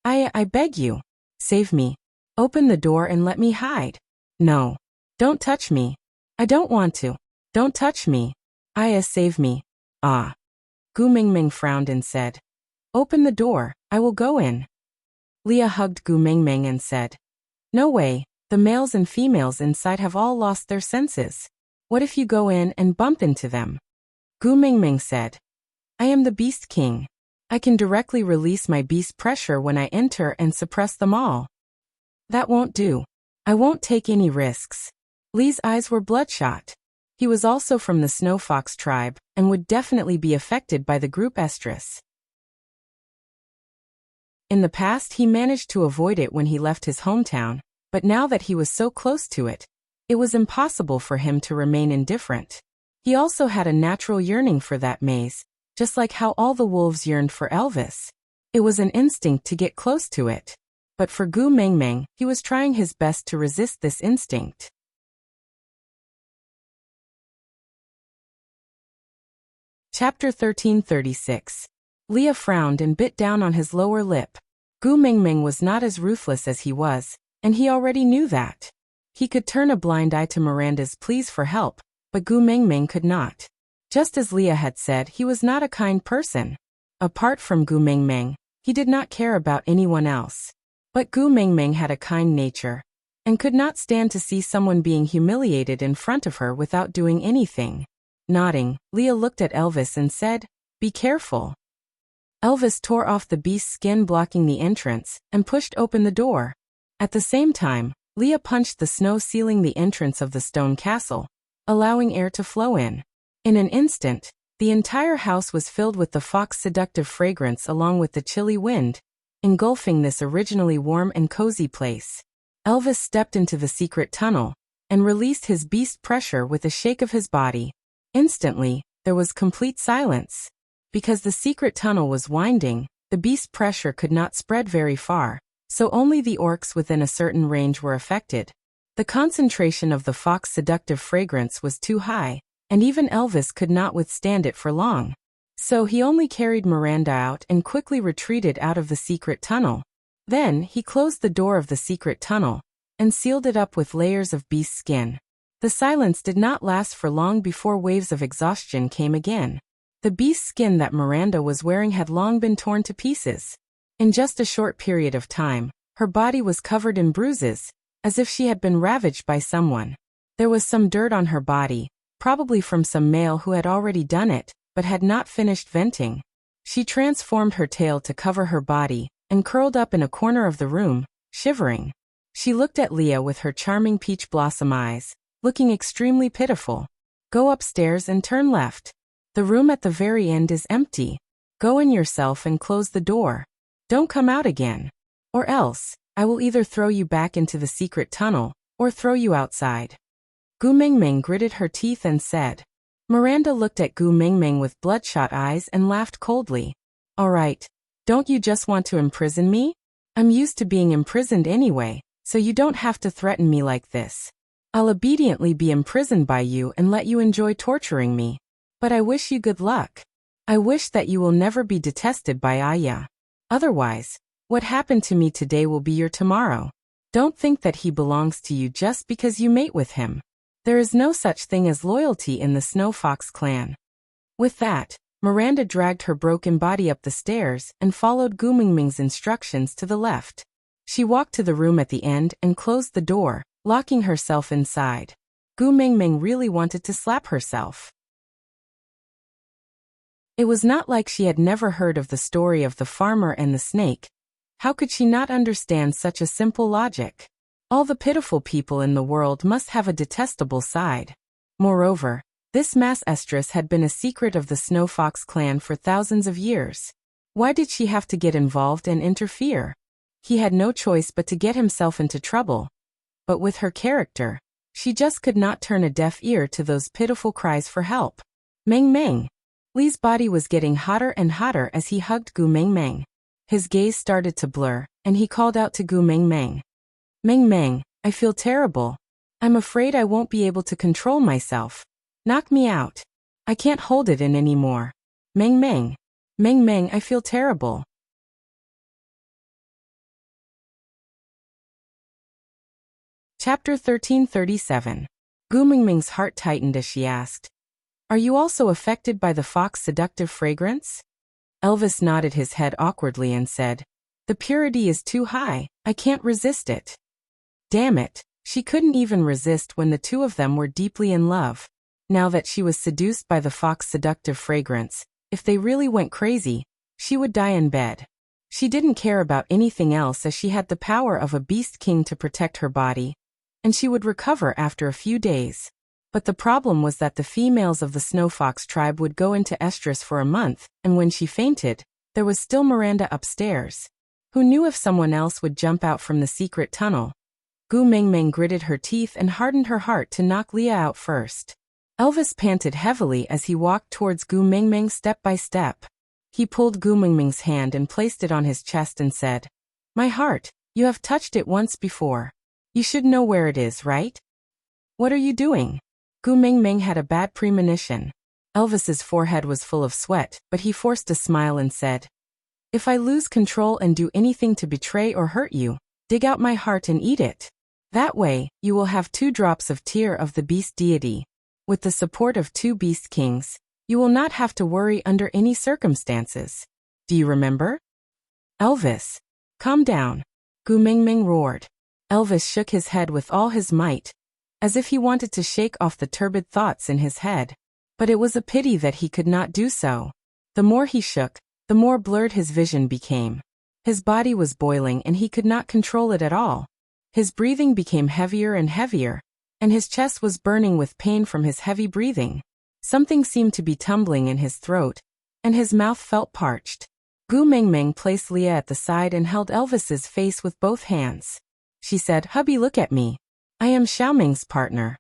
Aya, I beg you. Save me. Open the door and let me hide. No. Don't touch me. I don't want to. Don't touch me. Aya, save me. Ah. Gu Mingming frowned and said, Open the door, I will go in. Leah hugged Gu Mingming and said, No way, the males and females inside have all lost their senses. What if you go in and bump into them? Gu Mingming said, I am the Beast King. I can directly release my beast pressure when I enter and suppress them all. That won't do. I won't take any risks. Lee's eyes were bloodshot. He was also from the Snow Fox tribe and would definitely be affected by the group estrus. In the past he managed to avoid it when he left his hometown, but now that he was so close to it, it was impossible for him to remain indifferent. He also had a natural yearning for that maze, just like how all the wolves yearned for Elvis. It was an instinct to get close to it. But for Gu Mingming, he was trying his best to resist this instinct. Chapter 1336. Leah frowned and bit down on his lower lip. Gu Mingming was not as ruthless as he was, and he already knew that. He could turn a blind eye to Miranda's pleas for help, but Gu Mingming could not. Just as Leah had said, he was not a kind person. Apart from Gu Mingming, he did not care about anyone else. But Gu Mingming had a kind nature, and could not stand to see someone being humiliated in front of her without doing anything. Nodding, Leah looked at Elvis and said, Be careful. Elvis tore off the beast's skin blocking the entrance, and pushed open the door. At the same time, Leah punched the snow sealing the entrance of the stone castle, allowing air to flow in. In an instant, the entire house was filled with the fox's seductive fragrance along with the chilly wind, engulfing this originally warm and cozy place. Elvis stepped into the secret tunnel and released his beast pressure with a shake of his body. Instantly, there was complete silence. Because the secret tunnel was winding, the beast pressure could not spread very far, so only the orcs within a certain range were affected. The concentration of the fox seductive fragrance was too high, and even Elvis could not withstand it for long. So he only carried Miranda out and quickly retreated out of the secret tunnel. Then he closed the door of the secret tunnel and sealed it up with layers of beast skin. The silence did not last for long before waves of exhaustion came again. The beast skin that Miranda was wearing had long been torn to pieces. In just a short period of time, her body was covered in bruises, as if she had been ravaged by someone. There was some dirt on her body, probably from some male who had already done it, but had not finished venting. She transformed her tail to cover her body, and curled up in a corner of the room, shivering. She looked at Leah with her charming peach blossom eyes, looking extremely pitiful. Go upstairs and turn left. The room at the very end is empty. Go in yourself and close the door. Don't come out again. Or else, I will either throw you back into the secret tunnel, or throw you outside. Gu Mingming gritted her teeth and said. Miranda looked at Gu Mingming with bloodshot eyes and laughed coldly. All right. Don't you just want to imprison me? I'm used to being imprisoned anyway, so you don't have to threaten me like this. I'll obediently be imprisoned by you and let you enjoy torturing me. But I wish you good luck. I wish that you will never be detested by Aya. Otherwise, what happened to me today will be your tomorrow. Don't think that he belongs to you just because you mate with him. There is no such thing as loyalty in the Snow Fox clan. With that, Miranda dragged her broken body up the stairs and followed Gu Mingming's instructions to the left. She walked to the room at the end and closed the door, locking herself inside. Gu Mingming really wanted to slap herself. It was not like she had never heard of the story of the farmer and the snake. How could she not understand such a simple logic? All the pitiful people in the world must have a detestable side. Moreover, this mass estrus had been a secret of the Snow Fox clan for thousands of years. Why did she have to get involved and interfere? He had no choice but to get himself into trouble. But with her character, she just could not turn a deaf ear to those pitiful cries for help. Meng Meng. Li's body was getting hotter and hotter as he hugged Gu Mingming. His gaze started to blur, and he called out to Gu Mingming. Ming, I feel terrible. I'm afraid I won't be able to control myself. Knock me out. I can't hold it in anymore. Ming, I feel terrible. Chapter 1337. Gu Mingming's heart tightened as she asked. Are you also affected by the fox seductive fragrance? Elvis nodded his head awkwardly and said, The purity is too high, I can't resist it. Damn it, she couldn't even resist when the two of them were deeply in love. Now that she was seduced by the fox seductive fragrance, if they really went crazy, she would die in bed. She didn't care about anything else as she had the power of a beast king to protect her body, and she would recover after a few days. But the problem was that the females of the Snow Fox tribe would go into estrus for a month, and when she fainted, there was still Miranda upstairs. Who knew if someone else would jump out from the secret tunnel? Gu Mingming gritted her teeth and hardened her heart to knock Leah out first. Elvis panted heavily as he walked towards Gu Mingming step by step. He pulled Gu Mingming's hand and placed it on his chest and said, My heart, you have touched it once before. You should know where it is, right? What are you doing? Gu Mingming had a bad premonition. Elvis's forehead was full of sweat, but he forced a smile and said, If I lose control and do anything to betray or hurt you, dig out my heart and eat it. That way, you will have 2 drops of tear of the beast deity. With the support of 2 beast kings, you will not have to worry under any circumstances. Do you remember? Elvis, calm down. Gu Mingming roared. Elvis shook his head with all his might, as if he wanted to shake off the turbid thoughts in his head. But it was a pity that he could not do so. The more he shook, the more blurred his vision became. His body was boiling and he could not control it at all. His breathing became heavier and heavier, and his chest was burning with pain from his heavy breathing. Something seemed to be tumbling in his throat, and his mouth felt parched. Gu Mingming placed Leah at the side and held Elvis's face with both hands. she said, hubby, look at me. I am Xiaoming's partner.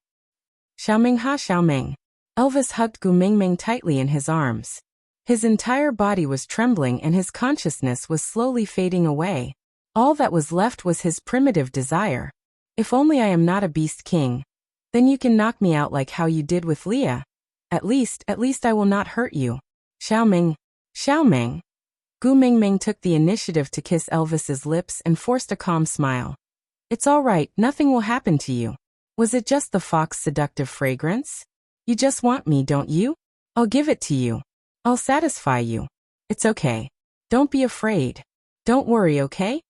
Xiaoming, ha, Xiaoming. Elvis hugged Gu Mingming tightly in his arms. His entire body was trembling and his consciousness was slowly fading away. All that was left was his primitive desire. If only I am not a beast king. Then you can knock me out like how you did with Leah. At least I will not hurt you. Xiaoming. Xiaoming. Gu Mingming took the initiative to kiss Elvis's lips and forced a calm smile. It's all right, nothing will happen to you. Was it just the fox's seductive fragrance? You just want me, don't you? I'll give it to you. I'll satisfy you. It's okay. Don't be afraid. Don't worry, okay?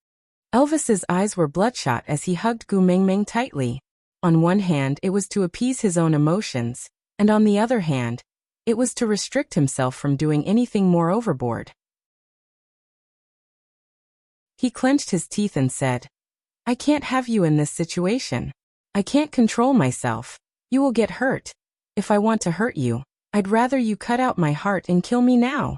Elvis's eyes were bloodshot as he hugged Gu Mingming tightly. On one hand, it was to appease his own emotions, and on the other hand, it was to restrict himself from doing anything more overboard. He clenched his teeth and said, I can't have you in this situation. I can't control myself. You will get hurt. If I want to hurt you, I'd rather you cut out my heart and kill me now.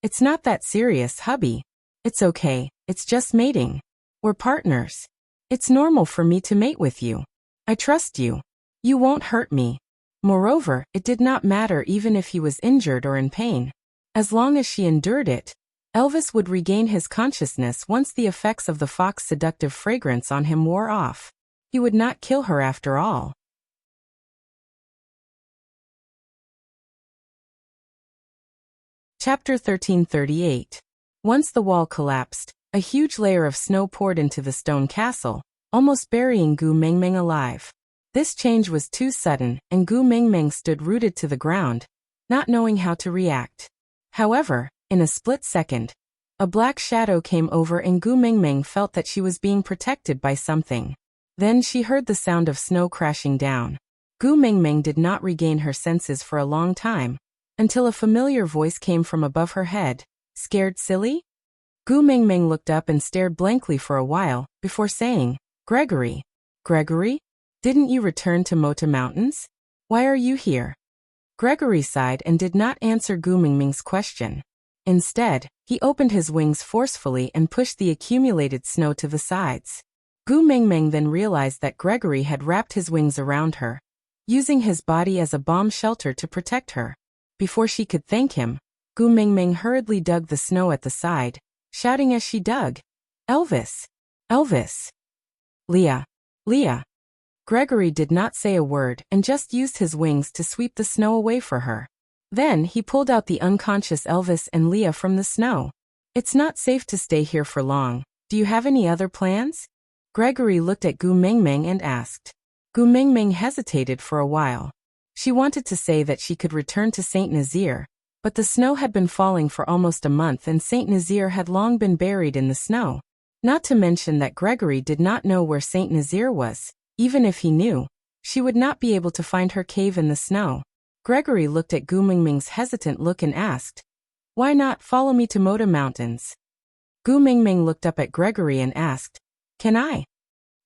It's not that serious, hubby. It's okay, it's just mating. We're partners. It's normal for me to mate with you. I trust you. You won't hurt me. Moreover, it did not matter even if he was injured or in pain. As long as she endured it, Elvis would regain his consciousness once the effects of the fox's seductive fragrance on him wore off. He would not kill her after all. Chapter 1338. Once the wall collapsed, a huge layer of snow poured into the stone castle, almost burying Gu Mingming alive. This change was too sudden, and Gu Mingming stood rooted to the ground, not knowing how to react. However, in a split second, a black shadow came over and Gu Mingming felt that she was being protected by something. Then she heard the sound of snow crashing down. Gu Mingming did not regain her senses for a long time, until a familiar voice came from above her head. Scared silly? Gu Mingming looked up and stared blankly for a while, before saying, Gregory. Gregory? Didn't you return to Mota Mountains? Why are you here? Gregory sighed and did not answer Gu Mingming's question. Instead, he opened his wings forcefully and pushed the accumulated snow to the sides. Gu Mingming then realized that Gregory had wrapped his wings around her, using his body as a bomb shelter to protect her. Before she could thank him, Gu Mingming hurriedly dug the snow at the side, shouting as she dug, Elvis! Elvis! Leah! Leah! Gregory did not say a word and just used his wings to sweep the snow away for her. Then he pulled out the unconscious Elvis and Leah from the snow. It's not safe to stay here for long. Do you have any other plans? Gregory looked at Gu Mingming and asked. Gu Mingming hesitated for a while. She wanted to say that she could return to Saint Nazaire, but the snow had been falling for almost a month and Saint Nazaire had long been buried in the snow. Not to mention that Gregory did not know where Saint Nazaire was. Even if he knew, she would not be able to find her cave in the snow. Gregory looked at Gu Mingming's hesitant look and asked, Why not follow me to Mota Mountains? Gu Mingming looked up at Gregory and asked, Can I?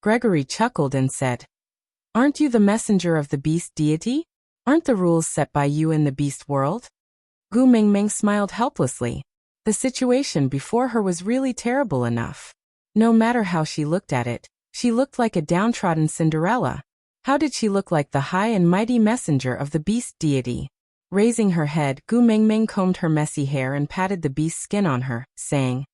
Gregory chuckled and said, Aren't you the messenger of the beast deity? Aren't the rules set by you in the beast world? Gu Mingming smiled helplessly. The situation before her was really terrible enough. No matter how she looked at it, she looked like a downtrodden Cinderella. How did she look like the high and mighty messenger of the beast deity? Raising her head, Gu Mingming combed her messy hair and patted the beast's skin on her, saying,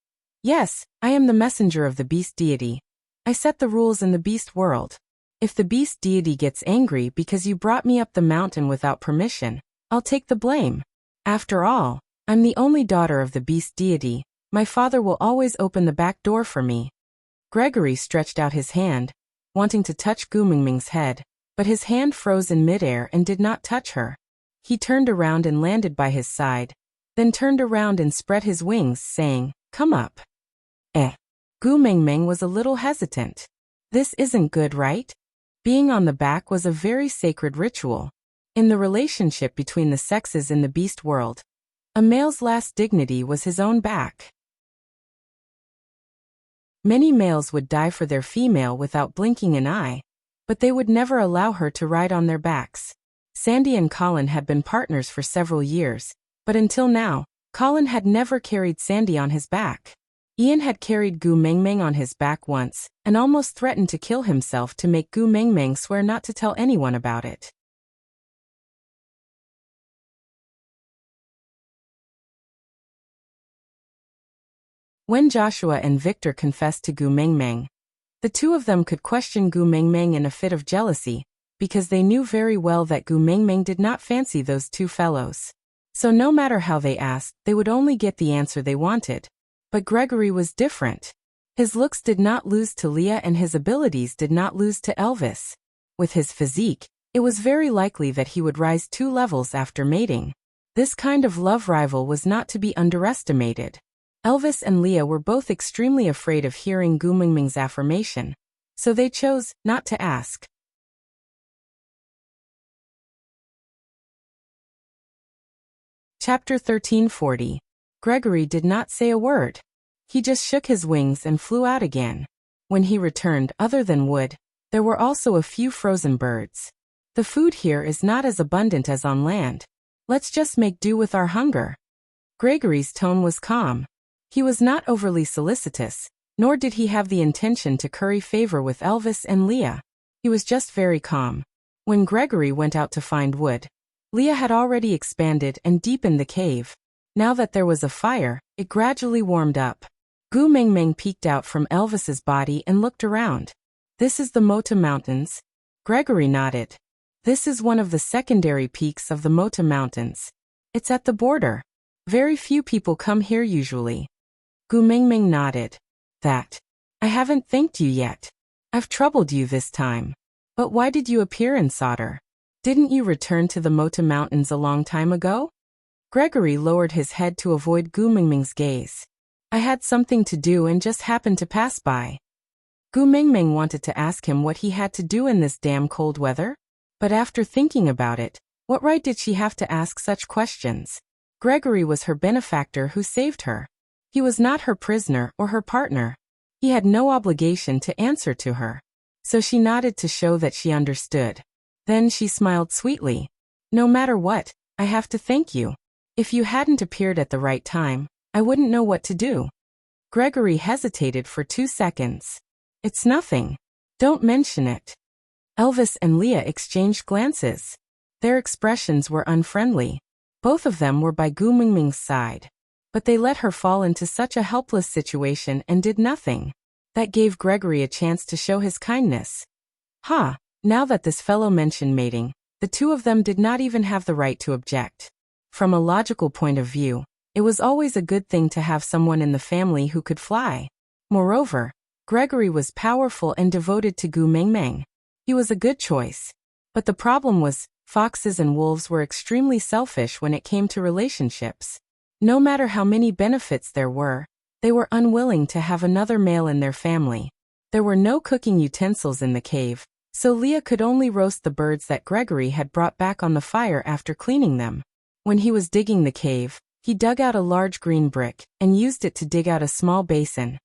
Yes, I am the messenger of the beast deity. I set the rules in the beast world. If the beast deity gets angry because you brought me up the mountain without permission, I'll take the blame. After all, I'm the only daughter of the beast deity. My father will always open the back door for me. Gregory stretched out his hand, wanting to touch Gu Mingming's head, but his hand froze in midair and did not touch her. He turned around and landed by his side, then turned around and spread his wings, saying, Come up. Gu Mingming was a little hesitant. This isn't good, right? Being on the back was a very sacred ritual. In the relationship between the sexes in the beast world, a male's last dignity was his own back. Many males would die for their female without blinking an eye, but they would never allow her to ride on their backs. Sandy and Colin had been partners for several years, but until now, Colin had never carried Sandy on his back. Ian had carried Gu Mengmeng on his back once, and almost threatened to kill himself to make Gu Mengmeng swear not to tell anyone about it. When Joshua and Victor confessed to Gu Mengmeng, the two of them could question Gu Mengmeng in a fit of jealousy, because they knew very well that Gu Mengmeng did not fancy those two fellows. So no matter how they asked, they would only get the answer they wanted. But Gregory was different. His looks did not lose to Leah and his abilities did not lose to Elvis. With his physique, it was very likely that he would rise 2 levels after mating. This kind of love rival was not to be underestimated. Elvis and Leah were both extremely afraid of hearing Gu Mengmeng's affirmation, so they chose not to ask. Chapter 1340. Gregory did not say a word. He just shook his wings and flew out again. When he returned, other than wood, there were also a few frozen birds. The food here is not as abundant as on land. Let's just make do with our hunger. Gregory's tone was calm. He was not overly solicitous, nor did he have the intention to curry favor with Elvis and Leah. He was just very calm. When Gregory went out to find wood, Leah had already expanded and deepened the cave. Now that there was a fire, it gradually warmed up. Gu Mengmeng peeked out from Elvis's body and looked around. This is the Mota Mountains. Gregory nodded. This is one of the secondary peaks of the Mota Mountains. It's at the border. Very few people come here usually. Gu Mengmeng nodded. That. I haven't thanked you yet. I've troubled you this time. But why did you appear in Sauter? Didn't you return to the Mota Mountains a long time ago? Gregory lowered his head to avoid Gu Mengmeng's gaze. I had something to do and just happened to pass by. Gu Mengmeng wanted to ask him what he had to do in this damn cold weather, but after thinking about it, what right did she have to ask such questions? Gregory was her benefactor who saved her. He was not her prisoner or her partner. He had no obligation to answer to her. So she nodded to show that she understood. Then she smiled sweetly. No matter what, I have to thank you. If you hadn't appeared at the right time, I wouldn't know what to do. Gregory hesitated for 2 seconds. It's nothing. Don't mention it. Elvis and Leah exchanged glances. Their expressions were unfriendly. Both of them were by Gu Mengmeng's side. But they let her fall into such a helpless situation and did nothing. That gave Gregory a chance to show his kindness. Now that this fellow mentioned mating, the two of them did not even have the right to object. From a logical point of view, it was always a good thing to have someone in the family who could fly. Moreover, Gregory was powerful and devoted to Gu Mengmeng. He was a good choice. But the problem was, foxes and wolves were extremely selfish when it came to relationships. No matter how many benefits there were, they were unwilling to have another male in their family. There were no cooking utensils in the cave, so Leah could only roast the birds that Gregory had brought back on the fire after cleaning them. When he was digging the cave, he dug out a large green brick and used it to dig out a small basin.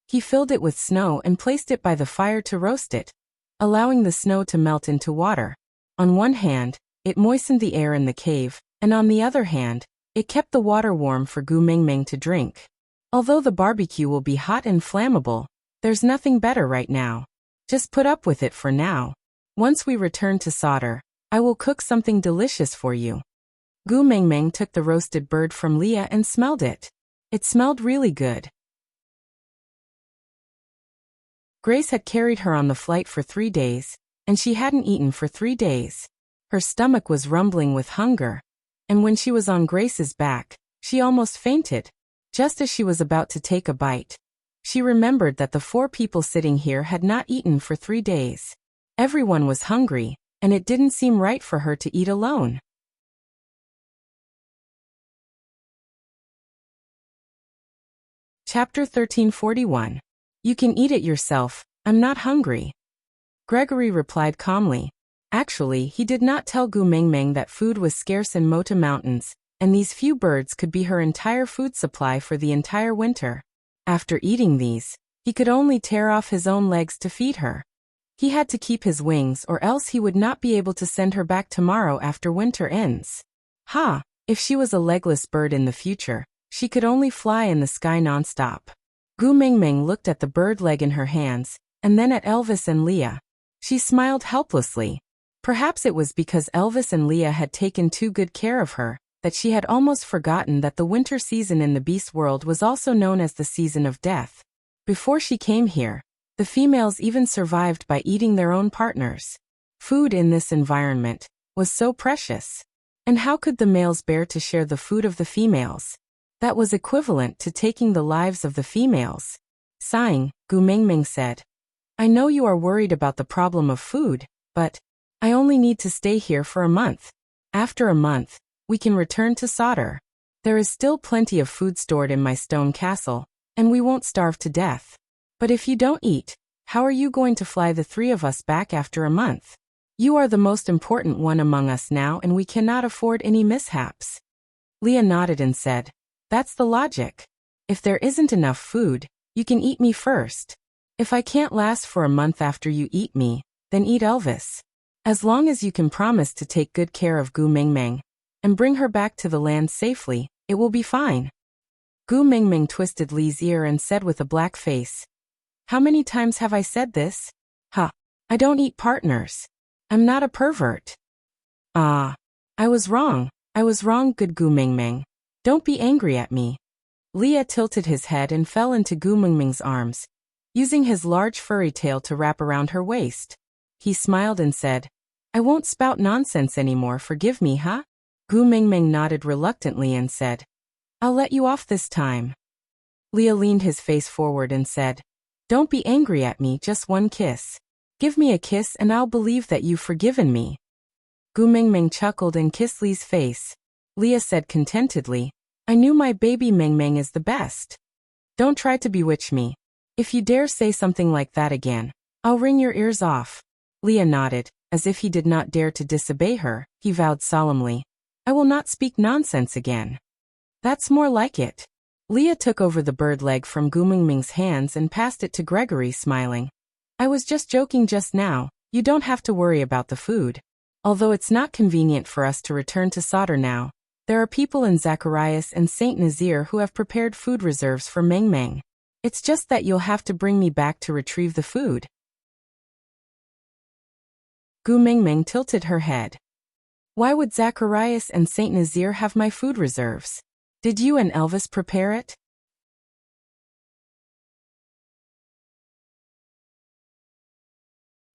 He filled it with snow and placed it by the fire to roast it, allowing the snow to melt into water. On one hand, it moistened the air in the cave, and on the other hand, it kept the water warm for Gu Mengmeng to drink. Although the barbecue will be hot and flammable, there's nothing better right now. Just put up with it for now. Once we return to Sauter, I will cook something delicious for you. Gu Mengmeng took the roasted bird from Leah and smelled it. It smelled really good. Grace had carried her on the flight for 3 days, and she hadn't eaten for 3 days. Her stomach was rumbling with hunger, and when she was on Grace's back, she almost fainted. Just as she was about to take a bite, she remembered that the 4 people sitting here had not eaten for 3 days. Everyone was hungry, and it didn't seem right for her to eat alone. Chapter 1341. You can eat it yourself, I'm not hungry. Gregory replied calmly. Actually, he did not tell Gu Mengmeng that food was scarce in Mota Mountains, and these few birds could be her entire food supply for the entire winter. After eating these, he could only tear off his own legs to feed her. He had to keep his wings or else he would not be able to send her back tomorrow after winter ends. If she was a legless bird in the future, she could only fly in the sky non-stop. Gu Mingming looked at the bird leg in her hands, and then at Elvis and Leah. She smiled helplessly. Perhaps it was because Elvis and Leah had taken too good care of her, that she had almost forgotten that the winter season in the beast world was also known as the season of death. Before she came here, the females even survived by eating their own partners. Food in this environment was so precious. And how could the males bear to share the food of the females? That was equivalent to taking the lives of the females. Sighing, Gu Mingming said, I know you are worried about the problem of food, but I only need to stay here for a month. After a month, we can return to Sauter. There is still plenty of food stored in my stone castle, and we won't starve to death. But if you don't eat, how are you going to fly the three of us back after a month? You are the most important one among us now, and we cannot afford any mishaps. Leah nodded and said, That's the logic. If there isn't enough food, you can eat me first. If I can't last for a month after you eat me, then eat Elvis. As long as you can promise to take good care of Gu Mingming and bring her back to the land safely, it will be fine. Gu Mingming twisted Li's ear and said with a black face, How many times have I said this? I don't eat partners. I'm not a pervert. I was wrong. Good Gu Mingming. Don't be angry at me. Leah tilted his head and fell into Gu Mingming's arms, using his large furry tail to wrap around her waist. He smiled and said, I won't spout nonsense anymore, forgive me, huh? Gu Mingming nodded reluctantly and said, I'll let you off this time. Leah leaned his face forward and said, Don't be angry at me, just one kiss. Give me a kiss and I'll believe that you've forgiven me. Gu Mingming chuckled and kissed Li's face. Leah said contentedly, I knew my baby Mingming is the best. Don't try to bewitch me. If you dare say something like that again, I'll wring your ears off. Leah nodded, as if he did not dare to disobey her. He vowed solemnly, I will not speak nonsense again. That's more like it. Leah took over the bird leg from Gu Mingming's hands and passed it to Gregory, smiling. I was just joking just now, you don't have to worry about the food. Although it's not convenient for us to return to Sauter now, there are people in Zacharias and Saint Nazir who have prepared food reserves for Mingming. It's just that you'll have to bring me back to retrieve the food. Gu Mingming tilted her head. Why would Zacharias and Saint Nazir have my food reserves? Did you and Elvis prepare it?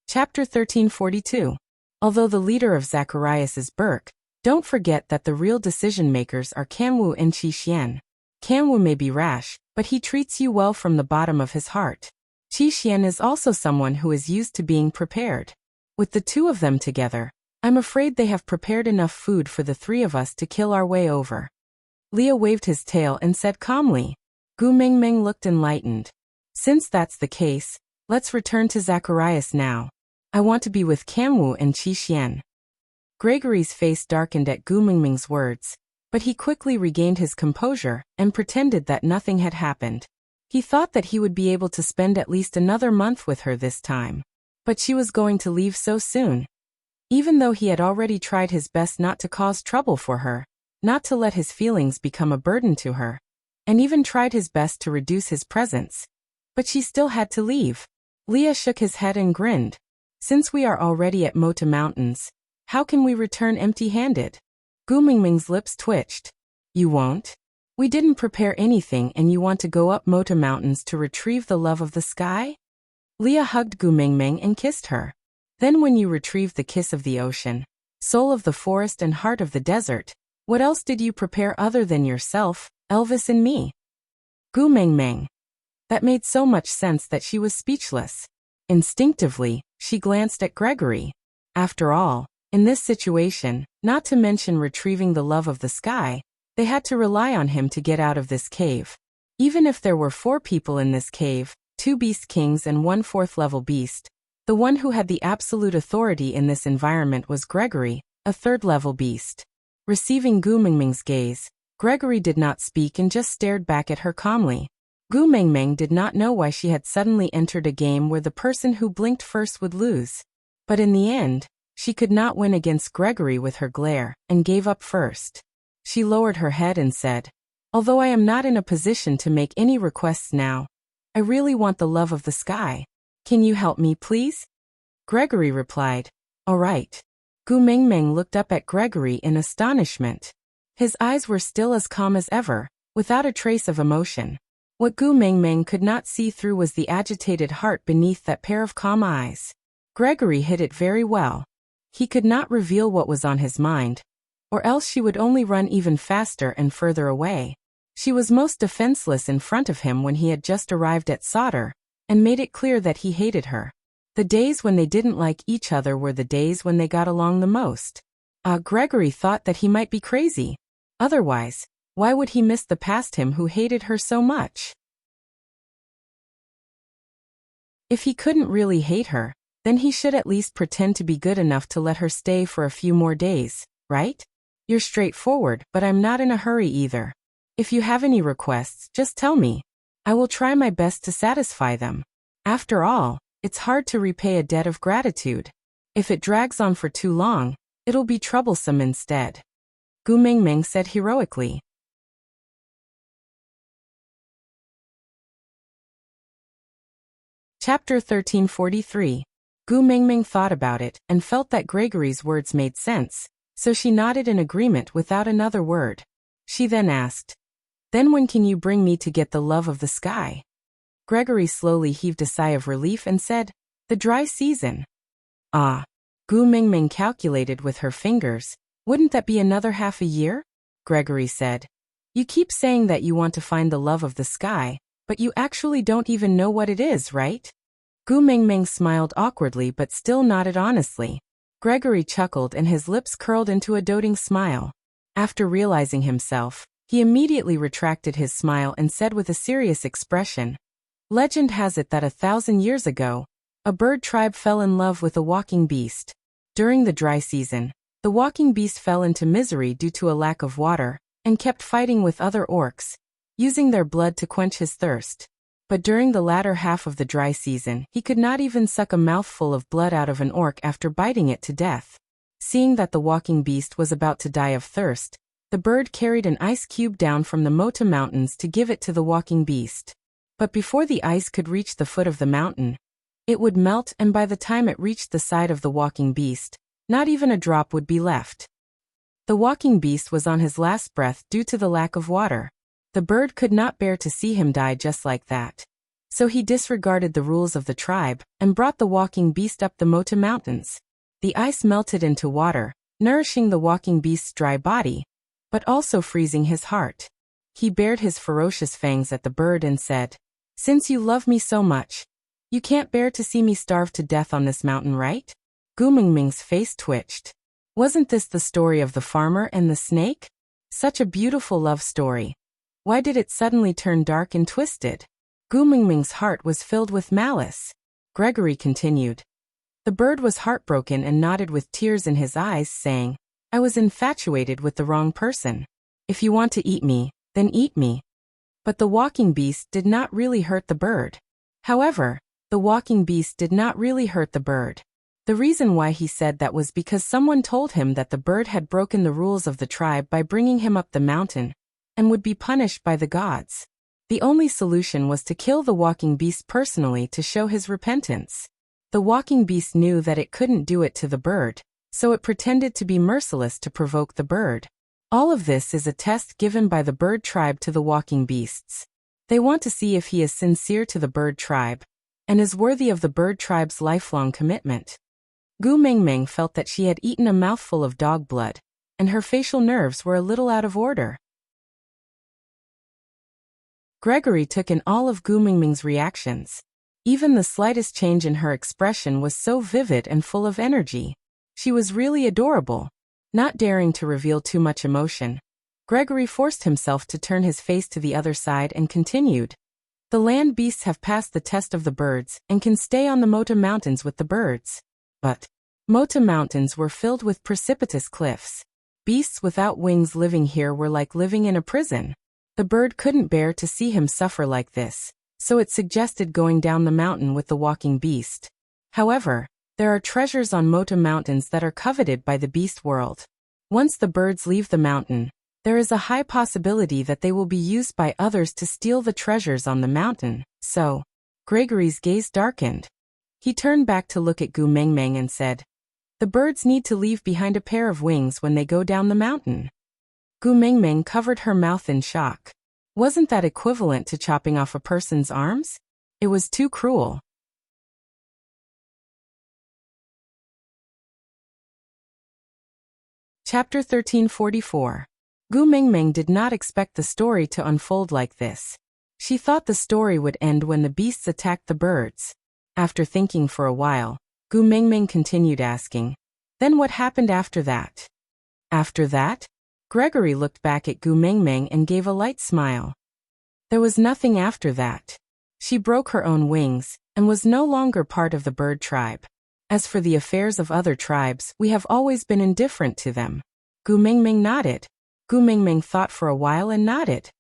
Chapter 1342. Although the leader of Zacharias is Burke, don't forget that the real decision-makers are Kanwu and Qi Xian. Kanwu may be rash, but he treats you well from the bottom of his heart. Qi Xian is also someone who is used to being prepared. With the two of them together, I'm afraid they have prepared enough food for the three of us to kill our way over. Leah waved his tail and said calmly. Gu Mingming looked enlightened. Since that's the case, let's return to Zacharias now. I want to be with Kanwu and Qi Xian. Gregory's face darkened at Gu Mingming's words, but he quickly regained his composure and pretended that nothing had happened. He thought that he would be able to spend at least another month with her this time. But she was going to leave so soon. Even though he had already tried his best not to cause trouble for her, not to let his feelings become a burden to her, and even tried his best to reduce his presence, but she still had to leave. Leah shook his head and grinned. Since we are already at Mota Mountains, how can we return empty-handed? Gu Mingming's lips twitched. You won't? We didn't prepare anything and you want to go up Mota Mountains to retrieve the love of the sky? Leah hugged Gu Mingming and kissed her. Then when you retrieved the kiss of the ocean, soul of the forest and heart of the desert, what else did you prepare other than yourself, Elvis and me? Gu Mingming. That made so much sense that she was speechless. Instinctively, she glanced at Gregory. After all, in this situation, not to mention retrieving the love of the sky, they had to rely on him to get out of this cave. Even if there were 4 people in this cave, 2 beast kings and 1 4th-level beast, the one who had the absolute authority in this environment was Gregory, a 3rd-level beast. Receiving Gu Mingming's gaze, Gregory did not speak and just stared back at her calmly. Gu Mingming did not know why she had suddenly entered a game where the person who blinked first would lose. But in the end, she could not win against Gregory with her glare, and gave up first. She lowered her head and said, although I am not in a position to make any requests now, I really want the love of the sky. Can you help me, please? Gregory replied, All right. Gu Mengmeng looked up at Gregory in astonishment. His eyes were still as calm as ever, without a trace of emotion. What Gu Mengmeng could not see through was the agitated heart beneath that pair of calm eyes. Gregory hid it very well. He could not reveal what was on his mind, or else she would only run even faster and further away. She was most defenseless in front of him when he had just arrived at Sauter, and made it clear that he hated her. The days when they didn't like each other were the days when they got along the most. Gregory thought that he might be crazy. Otherwise, why would he miss the past him who hated her so much? If he couldn't really hate her, then he should at least pretend to be good enough to let her stay for a few more days, right? You're straightforward, but I'm not in a hurry either. If you have any requests, just tell me. I will try my best to satisfy them. After all, it's hard to repay a debt of gratitude. If it drags on for too long, it'll be troublesome instead. Gu Mengmeng said heroically. Chapter 1343. Gu Mengmeng thought about it and felt that Gregory's words made sense, so she nodded in agreement without another word. She then asked, Then when can you bring me to get the love of the sky? Gregory slowly heaved a sigh of relief and said, The dry season. Ah. Gu Mengmeng calculated with her fingers. Wouldn't that be another half a year? Gregory said. You keep saying that you want to find the love of the sky, but you actually don't even know what it is, right? Gu Mengmeng smiled awkwardly but still nodded honestly. Gregory chuckled and his lips curled into a doting smile. After realizing himself, he immediately retracted his smile and said with a serious expression, Legend has it that 1,000 years ago, a bird tribe fell in love with a walking beast. During the dry season, the walking beast fell into misery due to a lack of water, and kept fighting with other orcs, using their blood to quench his thirst. But during the latter half of the dry season, he could not even suck a mouthful of blood out of an orc after biting it to death. Seeing that the walking beast was about to die of thirst, the bird carried an ice cube down from the Mota Mountains to give it to the walking beast. But before the ice could reach the foot of the mountain, it would melt, and by the time it reached the side of the walking beast, not even a drop would be left. The walking beast was on his last breath due to the lack of water. The bird could not bear to see him die just like that. So he disregarded the rules of the tribe and brought the walking beast up the Mota Mountains. The ice melted into water, nourishing the walking beast's dry body, but also freezing his heart. He bared his ferocious fangs at the bird and said, Since you love me so much, you can't bear to see me starve to death on this mountain, right? Gu Mengmeng's face twitched. Wasn't this the story of the farmer and the snake? Such a beautiful love story. Why did it suddenly turn dark and twisted? Gu Mengmeng's heart was filled with malice. Gregory continued. The bird was heartbroken and nodded with tears in his eyes, saying, I was infatuated with the wrong person. If you want to eat me, then eat me. But the walking beast did not really hurt the bird. However, the walking beast did not really hurt the bird. The reason why he said that was because someone told him that the bird had broken the rules of the tribe by bringing him up the mountain, and would be punished by the gods. The only solution was to kill the walking beast personally to show his repentance. The walking beast knew that it couldn't do it to the bird, so it pretended to be merciless to provoke the bird. All of this is a test given by the bird tribe to the walking beasts. They want to see if he is sincere to the bird tribe, and is worthy of the bird tribe's lifelong commitment. Gu Mengmeng felt that she had eaten a mouthful of dog blood, and her facial nerves were a little out of order. Gregory took in all of Gu Mengmeng's reactions. Even the slightest change in her expression was so vivid and full of energy. She was really adorable. Not daring to reveal too much emotion, Gregory forced himself to turn his face to the other side and continued. The land beasts have passed the test of the birds and can stay on the Mota Mountains with the birds. But Mota Mountains were filled with precipitous cliffs. Beasts without wings living here were like living in a prison. The bird couldn't bear to see him suffer like this, so it suggested going down the mountain with the walking beast. However, there are treasures on Mota Mountains that are coveted by the beast world. Once the birds leave the mountain, There is a high possibility that they will be used by others to steal the treasures on the mountain, so. Gregory's gaze darkened. He turned back to look at Gu Mengmeng and said, "The birds need to leave behind a pair of wings when they go down the mountain." Gu Mengmeng covered her mouth in shock. Wasn't that equivalent to chopping off a person's arms? It was too cruel. Chapter 1344. Gu Mengmeng did not expect the story to unfold like this. She thought the story would end when the beasts attacked the birds. After thinking for a while, Gu Mengmeng continued asking, "Then what happened after that?" After that? Gregory looked back at Gu Mengmeng and gave a light smile. There was nothing after that. She broke her own wings, and was no longer part of the bird tribe. As for the affairs of other tribes, we have always been indifferent to them. Gu Mengmeng nodded. Gu Mengmeng thought for a while and nodded.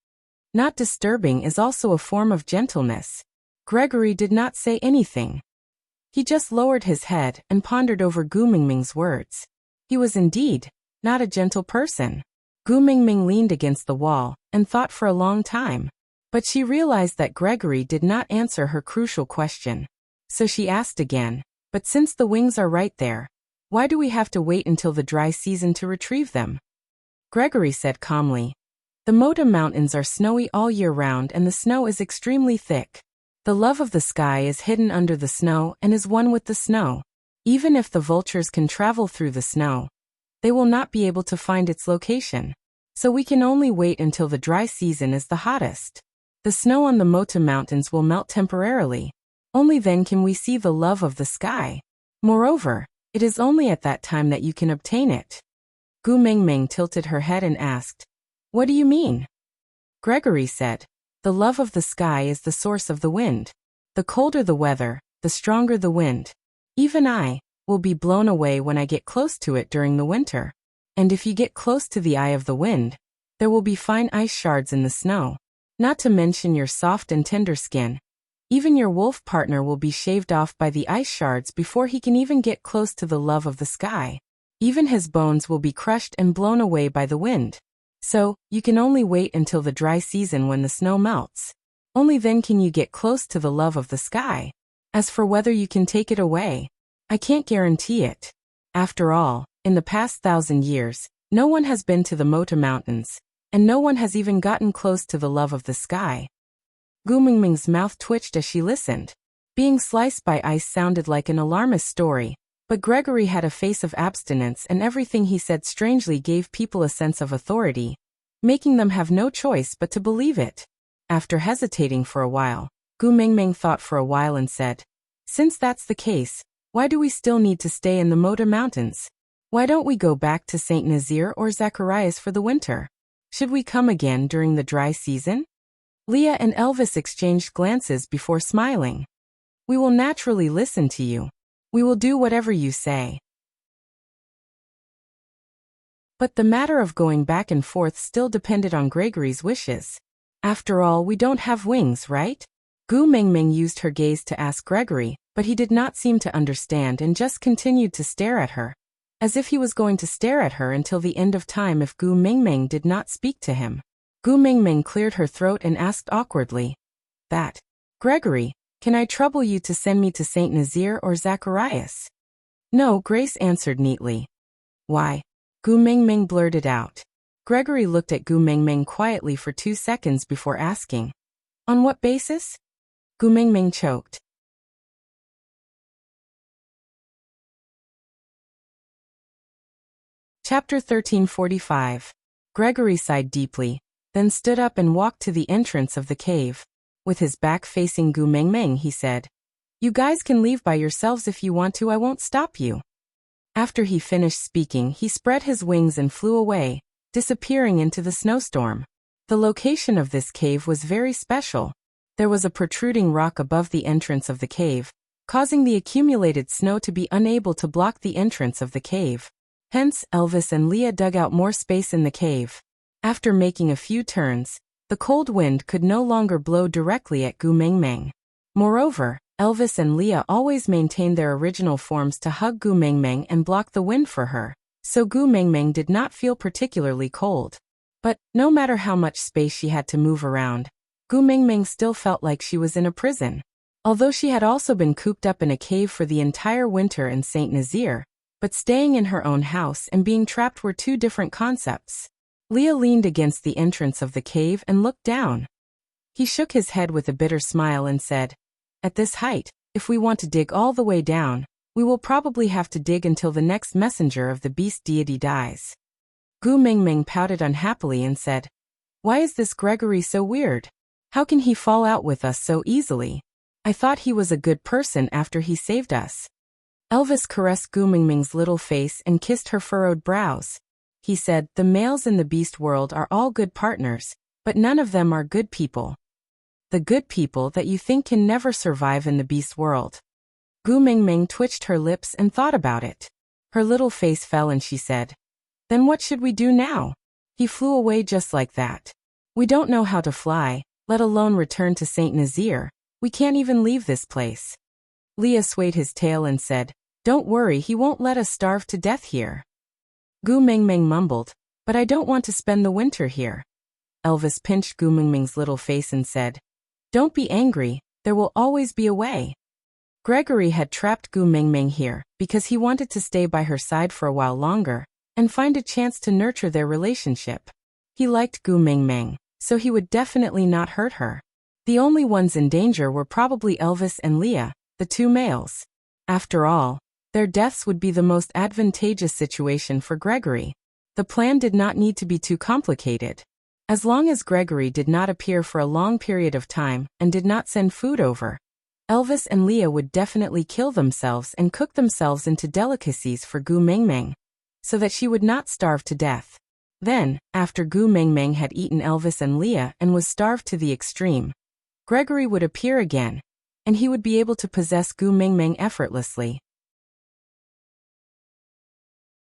Not disturbing is also a form of gentleness. Gregory did not say anything. He just lowered his head and pondered over Gu Mengmeng's words. He was indeed not a gentle person. Gu Mengmeng leaned against the wall and thought for a long time. But she realized that Gregory did not answer her crucial question. So she asked again, "But since the wings are right there, why do we have to wait until the dry season to retrieve them?" Gregory said calmly, "The Mota Mountains are snowy all year round and the snow is extremely thick. The love of the sky is hidden under the snow and is one with the snow. Even if the vultures can travel through the snow, they will not be able to find its location. So we can only wait until the dry season is the hottest. The snow on the Mota Mountains will melt temporarily. Only then can we see the love of the sky. Moreover, it is only at that time that you can obtain it." Gu Mengmeng tilted her head and asked, "What do you mean?" Gregory said, "The love of the sky is the source of the wind. The colder the weather, the stronger the wind. Even I will be blown away when I get close to it during the winter. And if you get close to the eye of the wind, there will be fine ice shards in the snow. Not to mention your soft and tender skin. Even your wolf partner will be shaved off by the ice shards before he can even get close to the love of the sky. Even his bones will be crushed and blown away by the wind. So, you can only wait until the dry season when the snow melts. Only then can you get close to the love of the sky. As for whether you can take it away, I can't guarantee it. After all, in the past 1,000 years, no one has been to the Mota Mountains, and no one has even gotten close to the love of the sky." Gu Mengmeng's mouth twitched as she listened. Being sliced by ice sounded like an alarmist story, but Gregory had a face of abstinence and everything he said strangely gave people a sense of authority, making them have no choice but to believe it. After hesitating for a while, Gu Mengmeng thought for a while and said, "Since that's the case, why do we still need to stay in the Mota Mountains? Why don't we go back to St. Nazaire or Zacharias for the winter? Should we come again during the dry season?" Leah and Elvis exchanged glances before smiling. "We will naturally listen to you. We will do whatever you say." But the matter of going back and forth still depended on Gregory's wishes. After all, we don't have wings, right? Gu Mengmeng used her gaze to ask Gregory, but he did not seem to understand and just continued to stare at her, as if he was going to stare at her until the end of time if Gu Mengmeng did not speak to him. Gu Mengmeng cleared her throat and asked awkwardly, Gregory, can I trouble you to send me to St. Nazaire or Zacharias?" "No," Grace answered neatly. "Why?" Gu Mengmeng blurted out. Gregory looked at Gu Mengmeng quietly for 2 seconds before asking, "On what basis?" Gu Mengmeng choked. Chapter 1345. Gregory sighed deeply, then stood up and walked to the entrance of the cave. With his back facing Gu Mengmeng, he said, "You guys can leave by yourselves if you want to, I won't stop you." After he finished speaking, he spread his wings and flew away, disappearing into the snowstorm. The location of this cave was very special. There was a protruding rock above the entrance of the cave, causing the accumulated snow to be unable to block the entrance of the cave. Hence, Elvis and Leah dug out more space in the cave. After making a few turns, the cold wind could no longer blow directly at Gu Mengmeng. Moreover, Elvis and Leah always maintained their original forms to hug Gu Mengmeng and block the wind for her, so Gu Mengmeng did not feel particularly cold. But, no matter how much space she had to move around, Gu Mingming still felt like she was in a prison. Although she had also been cooped up in a cave for the entire winter in Saint Nazaire, but staying in her own house and being trapped were two different concepts. Leah leaned against the entrance of the cave and looked down. He shook his head with a bitter smile and said, "At this height, if we want to dig all the way down, we will probably have to dig until the next messenger of the beast deity dies." Gu Mingming pouted unhappily and said, "Why is this Gregory so weird? How can he fall out with us so easily? I thought he was a good person after he saved us." Elvis caressed Gu Mingming's little face and kissed her furrowed brows. He said, "The males in the beast world are all good partners, but none of them are good people. The good people that you think can never survive in the beast world." Gu Mingming twitched her lips and thought about it. Her little face fell and she said, "Then what should we do now? He flew away just like that. We don't know how to fly, let alone return to Saint Nazaire. We can't even leave this place." Leah swayed his tail and said, "Don't worry, he won't let us starve to death here." Gu Mingming mumbled, "But I don't want to spend the winter here." Elvis pinched Gu Mingming's little face and said, "Don't be angry, there will always be a way." Gregory had trapped Gu Mingming here because he wanted to stay by her side for a while longer and find a chance to nurture their relationship. He liked Gu Mingming, so he would definitely not hurt her. The only ones in danger were probably Elvis and Leah, the two males. After all, their deaths would be the most advantageous situation for Gregory. The plan did not need to be too complicated. As long as Gregory did not appear for a long period of time and did not send food over, Elvis and Leah would definitely kill themselves and cook themselves into delicacies for Gu Mingming, so that she would not starve to death. Then, after Gu Mingming had eaten Elvis and Leah and was starved to the extreme, Gregory would appear again, and he would be able to possess Gu Mingming effortlessly.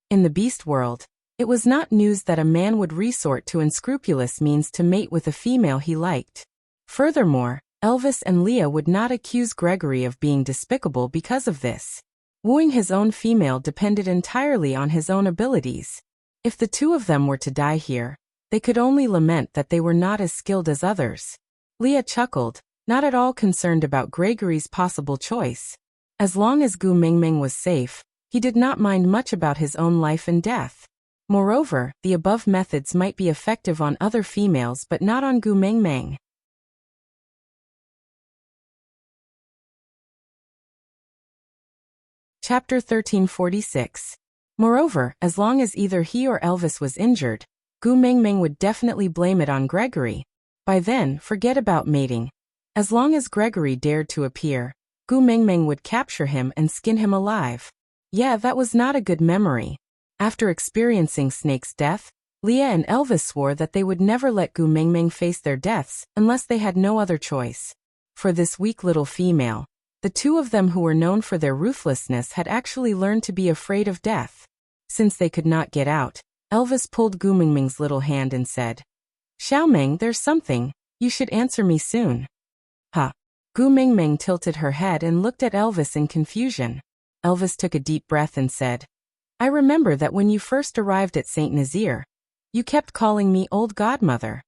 In the beast world, it was not news that a man would resort to unscrupulous means to mate with a female he liked. Furthermore, Elvis and Leah would not accuse Gregory of being despicable because of this. Wooing his own female depended entirely on his own abilities. If the two of them were to die here, they could only lament that they were not as skilled as others. Leah chuckled, not at all concerned about Gregory's possible choice. As long as Gu Mingming was safe, he did not mind much about his own life and death. Moreover, the above methods might be effective on other females but not on Gu Mingming. Chapter 1346. Moreover, as long as either he or Elvis was injured, Gu Mingming would definitely blame it on Gregory. By then, forget about mating. As long as Gregory dared to appear, Gu Mingming would capture him and skin him alive. Yeah, that was not a good memory. After experiencing Snake's death, Leah and Elvis swore that they would never let Gu Mingming face their deaths unless they had no other choice. For this weak little female, the two of them who were known for their ruthlessness had actually learned to be afraid of death. Since they could not get out, Elvis pulled Gu Mingming's little hand and said, "Xiaoming, there's something, you should answer me soon." Huh. Gu Mingming tilted her head and looked at Elvis in confusion. Elvis took a deep breath and said, "I remember that when you first arrived at Saint Nazaire, you kept calling me old godmother.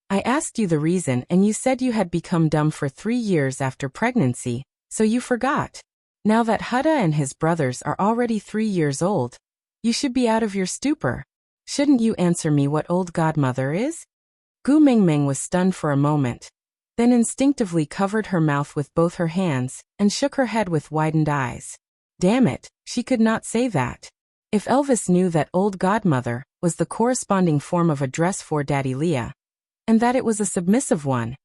I asked you the reason and you said you had become dumb for 3 years after pregnancy, so you forgot. Now that Hutta and his brothers are already 3 years old, you should be out of your stupor. Shouldn't you answer me what old godmother is?" Gu Mingming was stunned for a moment, then instinctively covered her mouth with both her hands and shook her head with widened eyes. Damn it, she could not say that. If Elvis knew that old godmother was the corresponding form of address for Daddy Leah, and that it was a submissive one,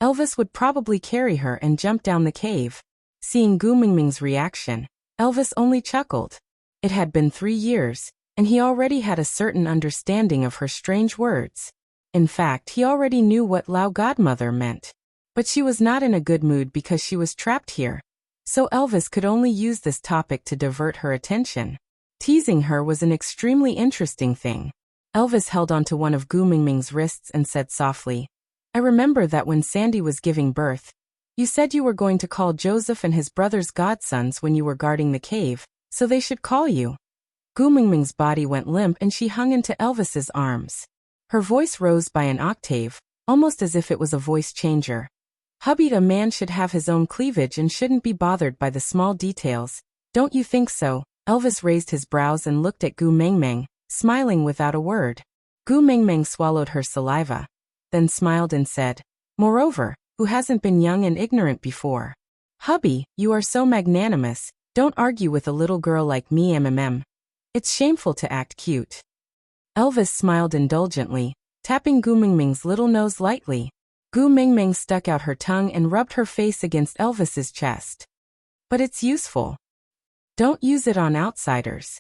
Elvis would probably carry her and jump down the cave. Seeing Gu Mingming's reaction, Elvis only chuckled. It had been 3 years, and he already had a certain understanding of her strange words. In fact, he already knew what Lao godmother meant. But she was not in a good mood because she was trapped here. So Elvis could only use this topic to divert her attention. Teasing her was an extremely interesting thing. Elvis held onto one of Gu Mingming's wrists and said softly, "I remember that when Sandy was giving birth, you said you were going to call Joseph and his brothers godsons when you were guarding the cave, so they should call you." Gu Mingming's body went limp and she hung into Elvis's arms. Her voice rose by an octave, almost as if it was a voice changer. Hubby, a man should have his own cleavage and shouldn't be bothered by the small details. Don't you think so? Elvis raised his brows and looked at Gu Mengmeng, smiling without a word. Gu Mengmeng swallowed her saliva, then smiled and said, moreover, who hasn't been young and ignorant before? Hubby, you are so magnanimous, don't argue with a little girl like me. It's shameful to act cute. Elvis smiled indulgently, tapping Gu Mengmeng's little nose lightly. Gu Mengmeng stuck out her tongue and rubbed her face against Elvis's chest. But it's useful. Don't use it on outsiders.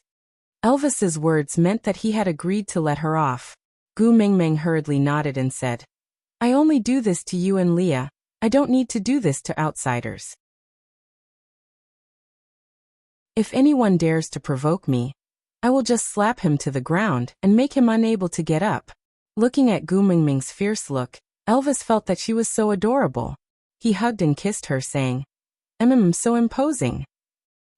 Elvis's words meant that he had agreed to let her off. Gu Mengmeng hurriedly nodded and said, I only do this to you and Leah. I don't need to do this to outsiders. If anyone dares to provoke me, I will just slap him to the ground and make him unable to get up. Looking at Gu Mengmeng's fierce look, Elvis felt that she was so adorable. He hugged and kissed her, saying, so imposing.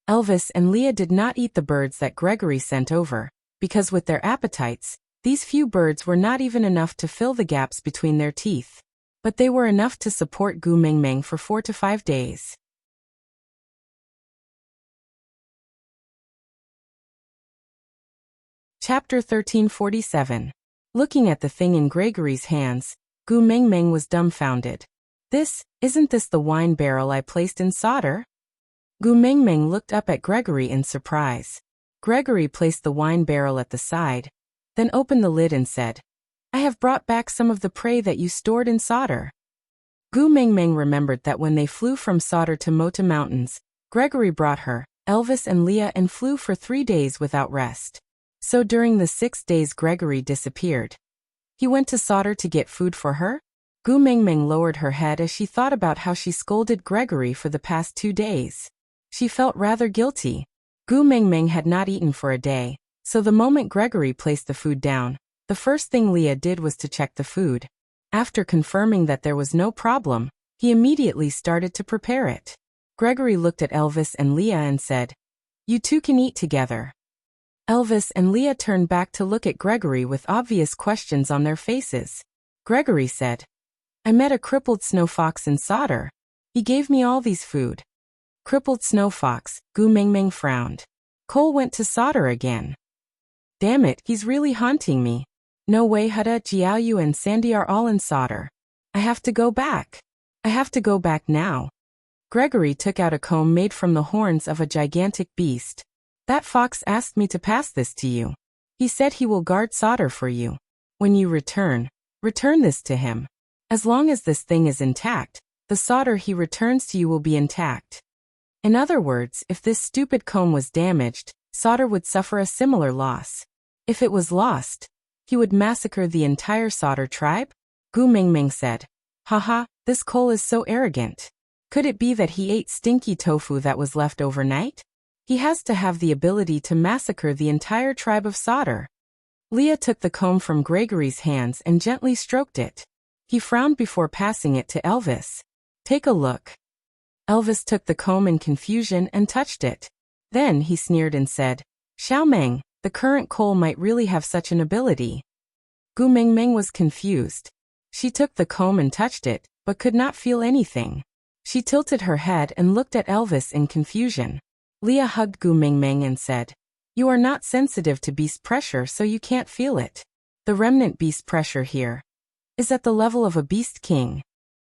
Elvis and Leah did not eat the birds that Gregory sent over, because with their appetites, these few birds were not even enough to fill the gaps between their teeth. But they were enough to support Gu Mengmeng for 4 to 5 days. Chapter 1347. Looking at the thing in Gregory's hands, Gu Mengmeng was dumbfounded. Isn't this the wine barrel I placed in solder? Gu Mengmeng looked up at Gregory in surprise. Gregory placed the wine barrel at the side, then opened the lid and said, I have brought back some of the prey that you stored in solder. Gu Mengmeng remembered that when they flew from solder to Mota Mountains, Gregory brought her, Elvis and Leah and flew for 3 days without rest. So during the 6 days Gregory disappeared. He went to solder to get food for her? Gu Mengmeng lowered her head as she thought about how she scolded Gregory for the past 2 days. She felt rather guilty. Gu Mengmeng had not eaten for a day, so the moment Gregory placed the food down, the first thing Leah did was to check the food. After confirming that there was no problem, he immediately started to prepare it. Gregory looked at Elvis and Leah and said, You two can eat together. Elvis and Leah turned back to look at Gregory with obvious questions on their faces. Gregory said, I met a crippled snow fox in solder. He gave me all these food. Crippled snow fox, Gu Mengmeng frowned. Cole went to solder again. Damn it, he's really haunting me. No way, Hutta, Jiaoyu and Sandy are all in solder. I have to go back. I have to go back now. Gregory took out a comb made from the horns of a gigantic beast. That fox asked me to pass this to you. He said he will guard solder for you. When you return this to him. As long as this thing is intact, the solder he returns to you will be intact. In other words, if this stupid comb was damaged, solder would suffer a similar loss. If it was lost, he would massacre the entire solder tribe? Gu Mengmeng said, Haha, this Cole is so arrogant. Could it be that he ate stinky tofu that was left overnight? He has to have the ability to massacre the entire tribe of solder. Leah took the comb from Gregory's hands and gently stroked it. He frowned before passing it to Elvis. Take a look. Elvis took the comb in confusion and touched it. Then he sneered and said, Xiaomeng, the current Cole might really have such an ability. Gu Mengmeng was confused. She took the comb and touched it, but could not feel anything. She tilted her head and looked at Elvis in confusion. Leah hugged Gu Mengmeng and said, You are not sensitive to beast pressure, so you can't feel it. The remnant beast pressure here is at the level of a beast king.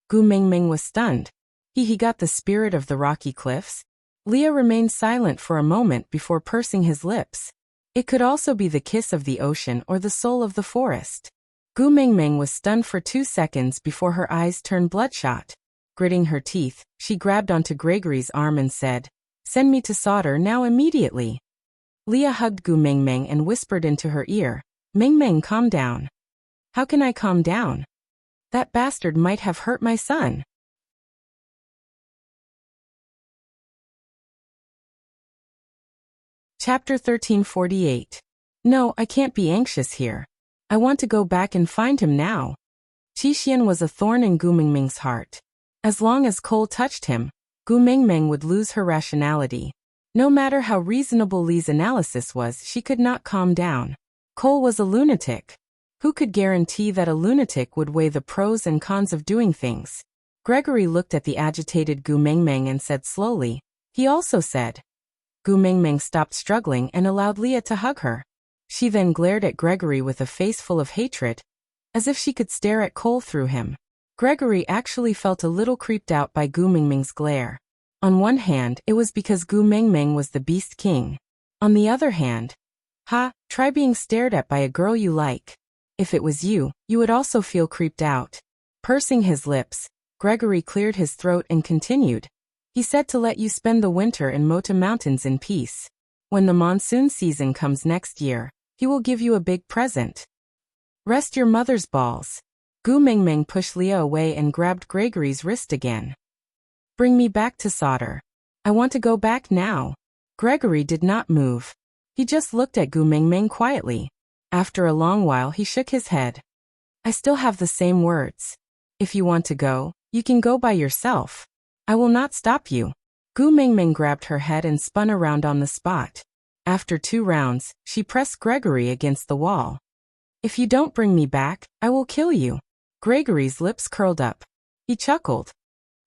Gu Mengmeng was stunned. He got the spirit of the rocky cliffs? Leah remained silent for a moment before pursing his lips. It could also be the kiss of the ocean or the soul of the forest. Gu Mengmeng was stunned for 2 seconds before her eyes turned bloodshot. Gritting her teeth, she grabbed onto Gregory's arm and said, Send me to solder now immediately. Leah hugged Gu Mengmeng and whispered into her ear, Mengmeng, calm down. How can I calm down? That bastard might have hurt my son. Chapter 1348. No, I can't be anxious here. I want to go back and find him now. Qi was a thorn in Gu Mengmeng's heart. As long as Cole touched him, Gu Mengmeng would lose her rationality. No matter how reasonable Li's analysis was, she could not calm down. Cole was a lunatic. Who could guarantee that a lunatic would weigh the pros and cons of doing things? Gregory looked at the agitated Gu Mengmeng and said slowly. He also said. Gu Mengmeng stopped struggling and allowed Leah to hug her. She then glared at Gregory with a face full of hatred, as if she could stare at coal through him. Gregory actually felt a little creeped out by Gu Mengmeng's glare. On one hand, it was because Gu Mengmeng was the Beast King. On the other hand, try being stared at by a girl you like. If it was you, you would also feel creeped out. Pursing his lips, Gregory cleared his throat and continued. He said to let you spend the winter in Mota Mountains in peace. When the monsoon season comes next year, he will give you a big present. Rest your mother's balls. Gu Mengmeng pushed Leah away and grabbed Gregory's wrist again. Bring me back to solder. I want to go back now. Gregory did not move. He just looked at Gu Mengmeng quietly. After a long while he shook his head. I still have the same words. If you want to go, you can go by yourself. I will not stop you. Gu Mengmeng grabbed her head and spun around on the spot. After 2 rounds, she pressed Gregory against the wall. If you don't bring me back, I will kill you. Gregory's lips curled up. He chuckled.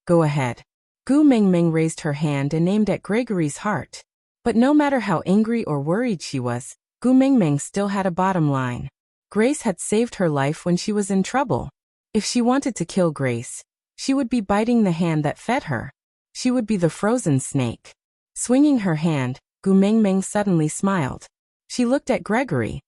Go ahead. Gu Mengmeng raised her hand and aimed at Gregory's heart. But no matter how angry or worried she was, Gu Mengmeng still had a bottom line. Grace had saved her life when she was in trouble. If she wanted to kill Grace, she would be biting the hand that fed her. She would be the frozen snake. Swinging her hand, Gu Mengmeng suddenly smiled. She looked at Gregory.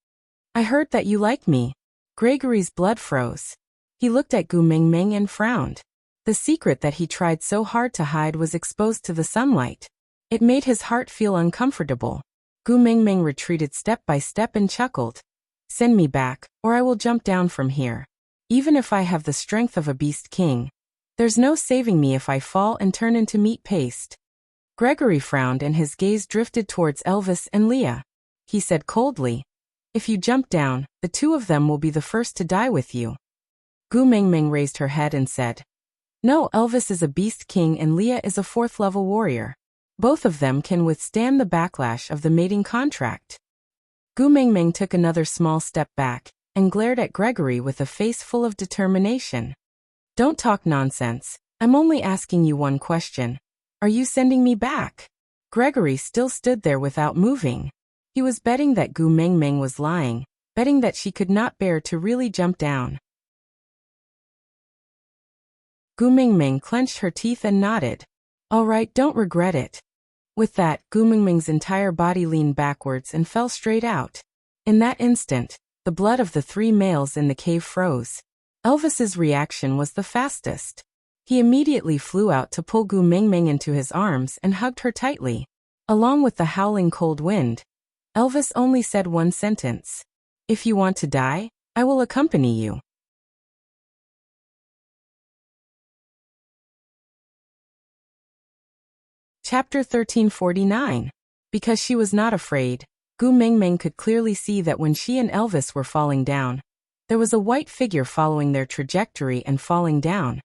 I heard that you like me. Gregory's blood froze. He looked at Gu Mengmeng and frowned. The secret that he tried so hard to hide was exposed to the sunlight. It made his heart feel uncomfortable. Gu Mengmeng retreated step by step and chuckled. Send me back, or I will jump down from here. Even if I have the strength of a beast king, there's no saving me if I fall and turn into meat paste. Gregory frowned and his gaze drifted towards Elvis and Leah. He said coldly, if you jump down, the 2 of them will be the first to die with you. Gu Mengmeng raised her head and said, no, Elvis is a beast king and Leah is a 4th-level warrior. Both of them can withstand the backlash of the mating contract. Gu Mengmeng took another small step back and glared at Gregory with a face full of determination. Don't talk nonsense. I'm only asking you one question. Are you sending me back? Gregory still stood there without moving. He was betting that Gu Mengmeng was lying, betting that she could not bear to really jump down. Gu Mengmeng clenched her teeth and nodded. All right, don't regret it. With that, Gu Mengmeng's entire body leaned backwards and fell straight out. In that instant, the blood of the 3 males in the cave froze. Elvis's reaction was the fastest. He immediately flew out to pull Gu Mengmeng into his arms and hugged her tightly. Along with the howling cold wind, Elvis only said one sentence. If you want to die, I will accompany you. Chapter 1349. Because she was not afraid, Gu Mengmeng could clearly see that when she and Elvis were falling down, there was a white figure following their trajectory and falling down.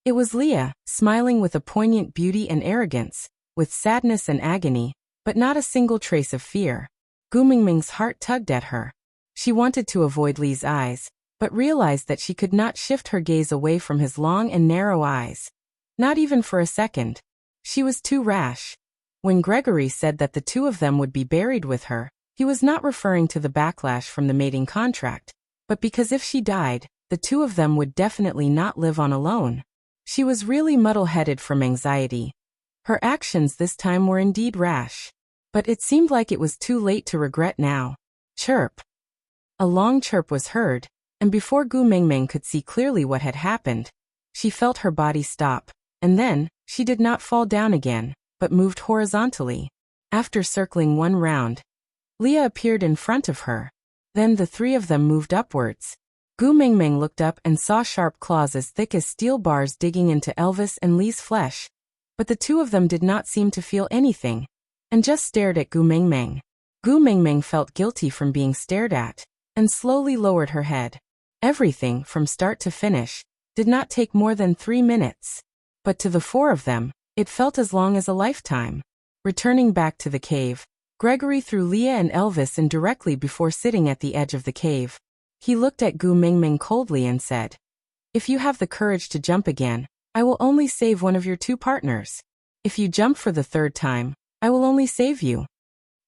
It was Leah, smiling with a poignant beauty and arrogance, with sadness and agony, but not a single trace of fear. Gu Mengmeng's heart tugged at her. She wanted to avoid Lee's eyes, but realized that she could not shift her gaze away from his long and narrow eyes. Not even for a second. She was too rash. When Gregory said that the 2 of them would be buried with her, he was not referring to the backlash from the mating contract, but because if she died, the 2 of them would definitely not live on alone. She was really muddle-headed from anxiety. Her actions this time were indeed rash. But it seemed like it was too late to regret now. Chirp. A long chirp was heard, and before Gu Mengmeng could see clearly what had happened, she felt her body stop, and then, she did not fall down again, but moved horizontally. After circling 1 round, Leah appeared in front of her. Then the 3 of them moved upwards. Gu Mengmeng looked up and saw sharp claws as thick as steel bars digging into Elvis and Lee's flesh. But the 2 of them did not seem to feel anything, and just stared at Gu Mengmeng. Gu Mengmeng felt guilty from being stared at, and slowly lowered her head. Everything, from start to finish, did not take more than 3 minutes. But to the 4 of them, it felt as long as a lifetime. Returning back to the cave, Gregory threw Leah and Elvis in directly before sitting at the edge of the cave. He looked at Gu Mingming coldly and said, "If you have the courage to jump again, I will only save one of your two partners. If you jump for the third time, I will only save you."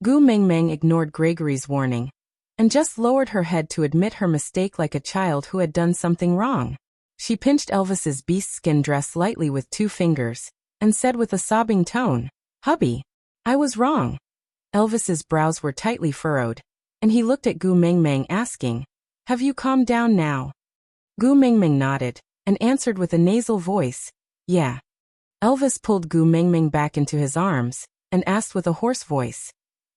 Gu Mingming ignored Gregory's warning and just lowered her head to admit her mistake like a child who had done something wrong. She pinched Elvis's beast-skin dress lightly with 2 fingers and said with a sobbing tone, "Hubby, I was wrong." Elvis's brows were tightly furrowed, and he looked at Gu Mingming asking, "Have you calmed down now?" Gu Mingming nodded and answered with a nasal voice, "Yeah." Elvis pulled Gu Mingming back into his arms and asked with a hoarse voice,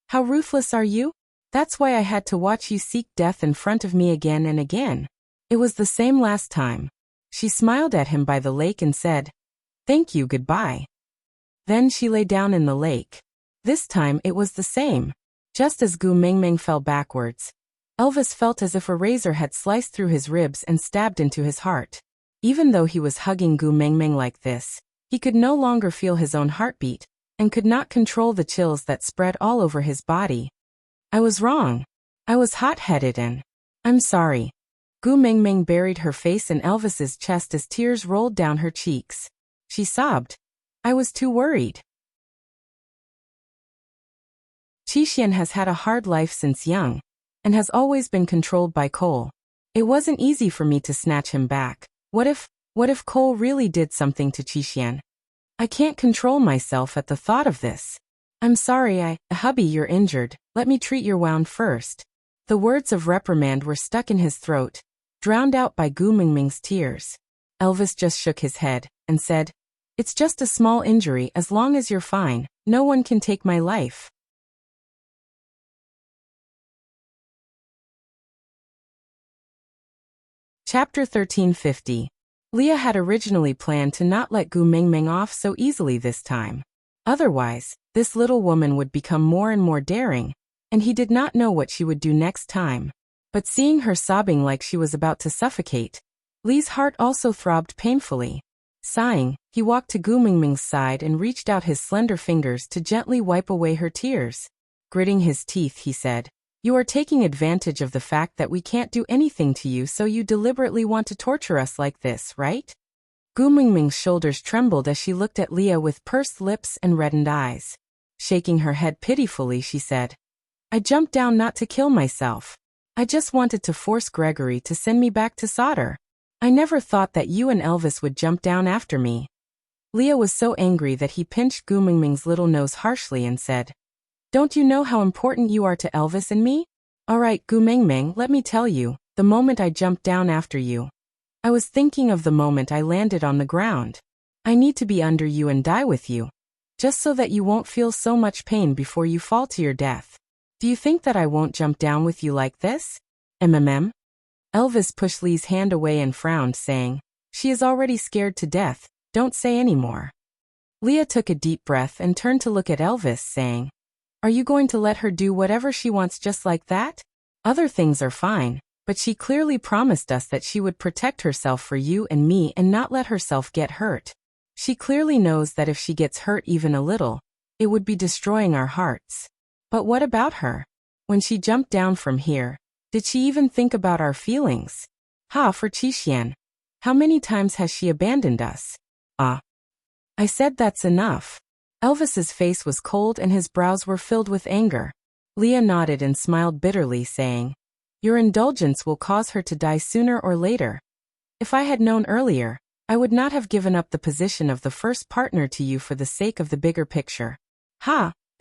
"How ruthless are you? That's why I had to watch you seek death in front of me again and again. It was the same last time." She smiled at him by the lake and said, "Thank you, goodbye." Then she lay down in the lake. This time it was the same. Just as Gu Mingming fell backwards, Elvis felt as if a razor had sliced through his ribs and stabbed into his heart. Even though he was hugging Gu Mingming like this, he could no longer feel his own heartbeat and could not control the chills that spread all over his body. "I was wrong. I was hot-headed and I'm sorry." Gu Mingming buried her face in Elvis's chest as tears rolled down her cheeks. She sobbed, "I was too worried." Qixian has had a hard life since young and has always been controlled by Cole. It wasn't easy for me to snatch him back. What if Cole really did something to Qixian? I can't control myself at the thought of this. "I'm sorry, hubby, you're injured. Let me treat your wound first." The words of reprimand were stuck in his throat, drowned out by Gu Mingming's tears. Elvis just shook his head and said, "It's just a small injury. As long as you're fine, no one can take my life." Chapter 1350. Leah had originally planned to not let Gu Mingming off so easily this time. Otherwise, this little woman would become more and more daring, and he did not know what she would do next time. But seeing her sobbing like she was about to suffocate, Lee's heart also throbbed painfully. Sighing, he walked to Gu Mingming's side and reached out his slender fingers to gently wipe away her tears. Gritting his teeth, he said, "You are taking advantage of the fact that we can't do anything to you, so you deliberately want to torture us like this, right?" Gu Mingming's shoulders trembled as she looked at Leah with pursed lips and reddened eyes. Shaking her head pitifully, she said, "I jumped down not to kill myself. I just wanted to force Gregory to send me back to solder. I never thought that you and Elvis would jump down after me." Leah was so angry that he pinched Gu Mingming's little nose harshly and said, "Don't you know how important you are to Elvis and me? All right, Gu Mingming, let me tell you, the moment I jumped down after you, I was thinking of the moment I landed on the ground. I need to be under you and die with you, just so that you won't feel so much pain before you fall to your death. Do you think that I won't jump down with you like this? MMM? Elvis pushed Lee's hand away and frowned, saying, "She is already scared to death, don't say any more." Leah took a deep breath and turned to look at Elvis, saying, "Are you going to let her do whatever she wants just like that? Other things are fine, but she clearly promised us that she would protect herself for you and me and not let herself get hurt. She clearly knows that if she gets hurt even a little, it would be destroying our hearts. But what about her? When she jumped down from here, did she even think about our feelings? For Qixian. How many times has she abandoned us? I said that's enough." Elvis's face was cold and his brows were filled with anger. Leah nodded and smiled bitterly, saying, "Your indulgence will cause her to die sooner or later. If I had known earlier, I would not have given up the position of the first partner to you for the sake of the bigger picture.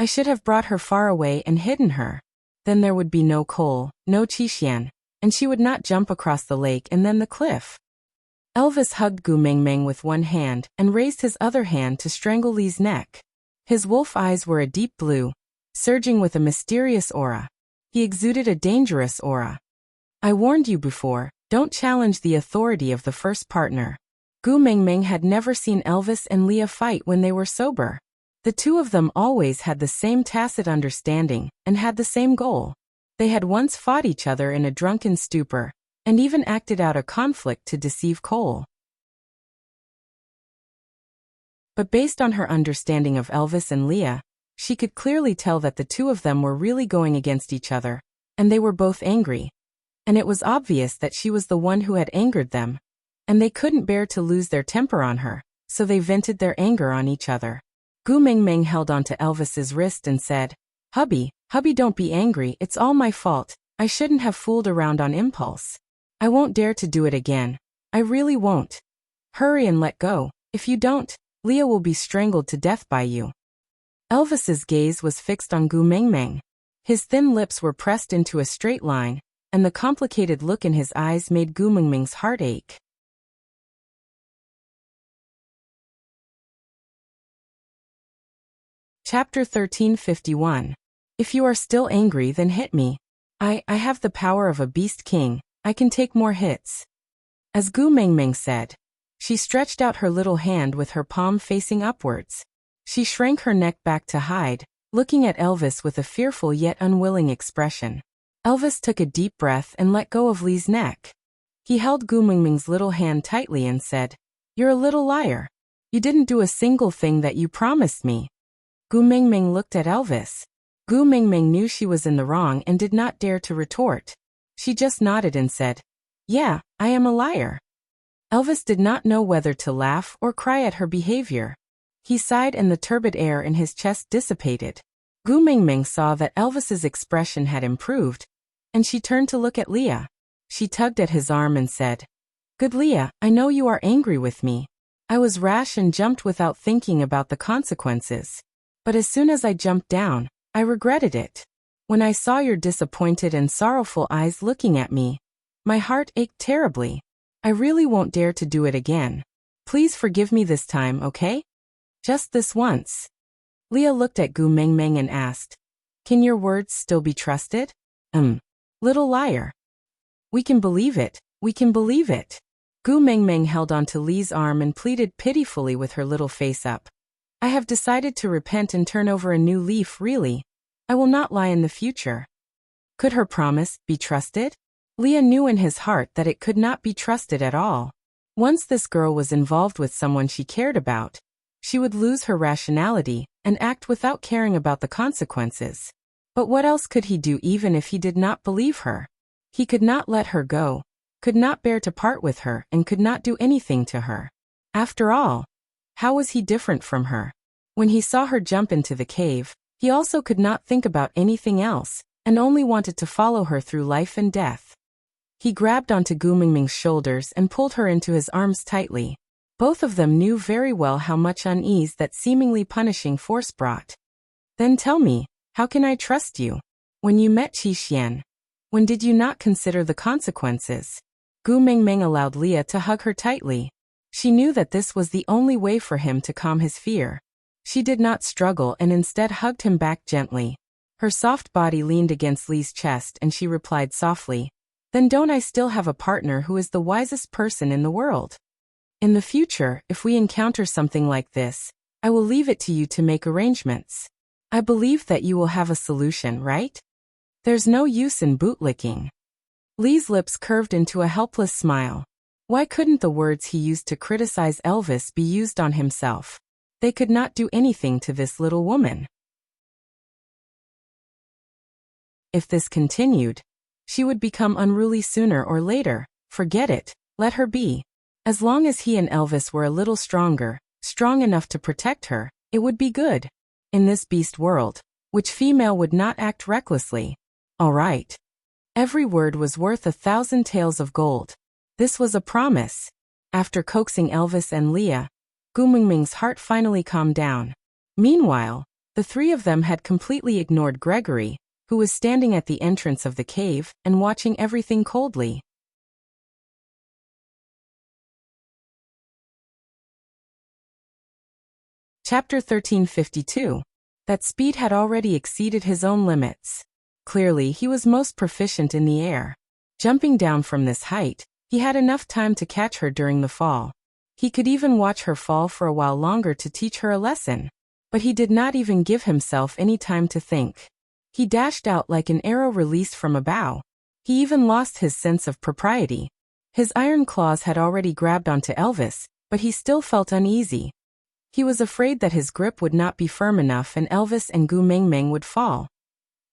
I should have brought her far away and hidden her. Then there would be no Cole, no Qixian, and she would not jump across the lake and then the cliff." Elvis hugged Gu Mingming with one hand and raised his other hand to strangle Lee's neck. His wolf eyes were a deep blue, surging with a mysterious aura. He exuded a dangerous aura. "I warned you before, don't challenge the authority of the first partner." Gu Mingming had never seen Elvis and Leah fight when they were sober. The two of them always had the same tacit understanding and had the same goal. They had once fought each other in a drunken stupor, and even acted out a conflict to deceive Cole. But based on her understanding of Elvis and Leah, she could clearly tell that the two of them were really going against each other, and they were both angry. and it was obvious that she was the one who had angered them, and they couldn't bear to lose their temper on her, so they vented their anger on each other. Gu Mingming held onto Elvis's wrist and said, Hubby, don't be angry, it's all my fault, I shouldn't have fooled around on impulse. I won't dare to do it again. I really won't. Hurry and let go, if you don't, Leah will be strangled to death by you. Elvis's gaze was fixed on Gu Mingming. His thin lips were pressed into a straight line, and the complicated look in his eyes made Gu Mingming's heart ache. Chapter 1351. If you are still angry, then hit me. I have the power of a beast king, I can take more hits. As Gu Mingming said. She stretched out her little hand with her palm facing upwards. She shrank her neck back to hide, looking at Elvis with a fearful yet unwilling expression. Elvis took a deep breath and let go of Lee's neck. He held Gu Mingming's little hand tightly and said, You're a little liar. You didn't do a single thing that you promised me. Gu Mingming looked at Elvis. Gu Mingming knew she was in the wrong and did not dare to retort. She just nodded and said, Yeah, I am a liar. Elvis did not know whether to laugh or cry at her behavior. He sighed and the turbid air in his chest dissipated. Gu Mingming saw that Elvis's expression had improved, and she turned to look at Leah. She tugged at his arm and said, Good Leah, I know you are angry with me. I was rash and jumped without thinking about the consequences. But as soon as I jumped down, I regretted it. When I saw your disappointed and sorrowful eyes looking at me, my heart ached terribly. I really won't dare to do it again. Please forgive me this time, okay? Just this once. Leah looked at Gu Mingming and asked, Can your words still be trusted? Little liar. We can believe it, we can believe it. Gu Mingming held onto Lee's arm and pleaded pitifully with her little face up. I have decided to repent and turn over a new leaf, really. I will not lie in the future. Could her promise be trusted? Leah knew in his heart that it could not be trusted at all. Once this girl was involved with someone she cared about, she would lose her rationality and act without caring about the consequences. But what else could he do even if he did not believe her? He could not let her go, could not bear to part with her, and could not do anything to her. After all, how was he different from her? When he saw her jump into the cave, he also could not think about anything else, and only wanted to follow her through life and death. He grabbed onto Gu Mingming's shoulders and pulled her into his arms tightly. Both of them knew very well how much unease that seemingly punishing force brought. Then tell me, how can I trust you? When you met Qi Xian, when did you not consider the consequences? Gu Mingming allowed Leah to hug her tightly. She knew that this was the only way for him to calm his fear. She did not struggle and instead hugged him back gently. Her soft body leaned against Lee's chest and she replied softly, Then don't I still have a partner who is the wisest person in the world? In the future, if we encounter something like this, I will leave it to you to make arrangements. I believe that you will have a solution, right? There's no use in bootlicking. Lee's lips curved into a helpless smile. Why couldn't the words he used to criticize Elvis be used on himself? They could not do anything to this little woman. If this continued, she would become unruly sooner or later. Forget it, let her be. As long as he and Elvis were a little stronger, strong enough to protect her, it would be good. In this beast world, which female would not act recklessly? All right. Every word was worth 1,000 taels of gold. This was a promise. After coaxing Elvis and Leah, Gu Mingming's heart finally calmed down. Meanwhile, the three of them had completely ignored Gregory, who was standing at the entrance of the cave and watching everything coldly. Chapter 1352. That speed had already exceeded his own limits. Clearly, he was most proficient in the air. Jumping down from this height, he had enough time to catch her during the fall. He could even watch her fall for a while longer to teach her a lesson. But he did not even give himself any time to think. He dashed out like an arrow released from a bow. He even lost his sense of propriety. His iron claws had already grabbed onto Elvis, but he still felt uneasy. He was afraid that his grip would not be firm enough and Elvis and Gu Mingming would fall.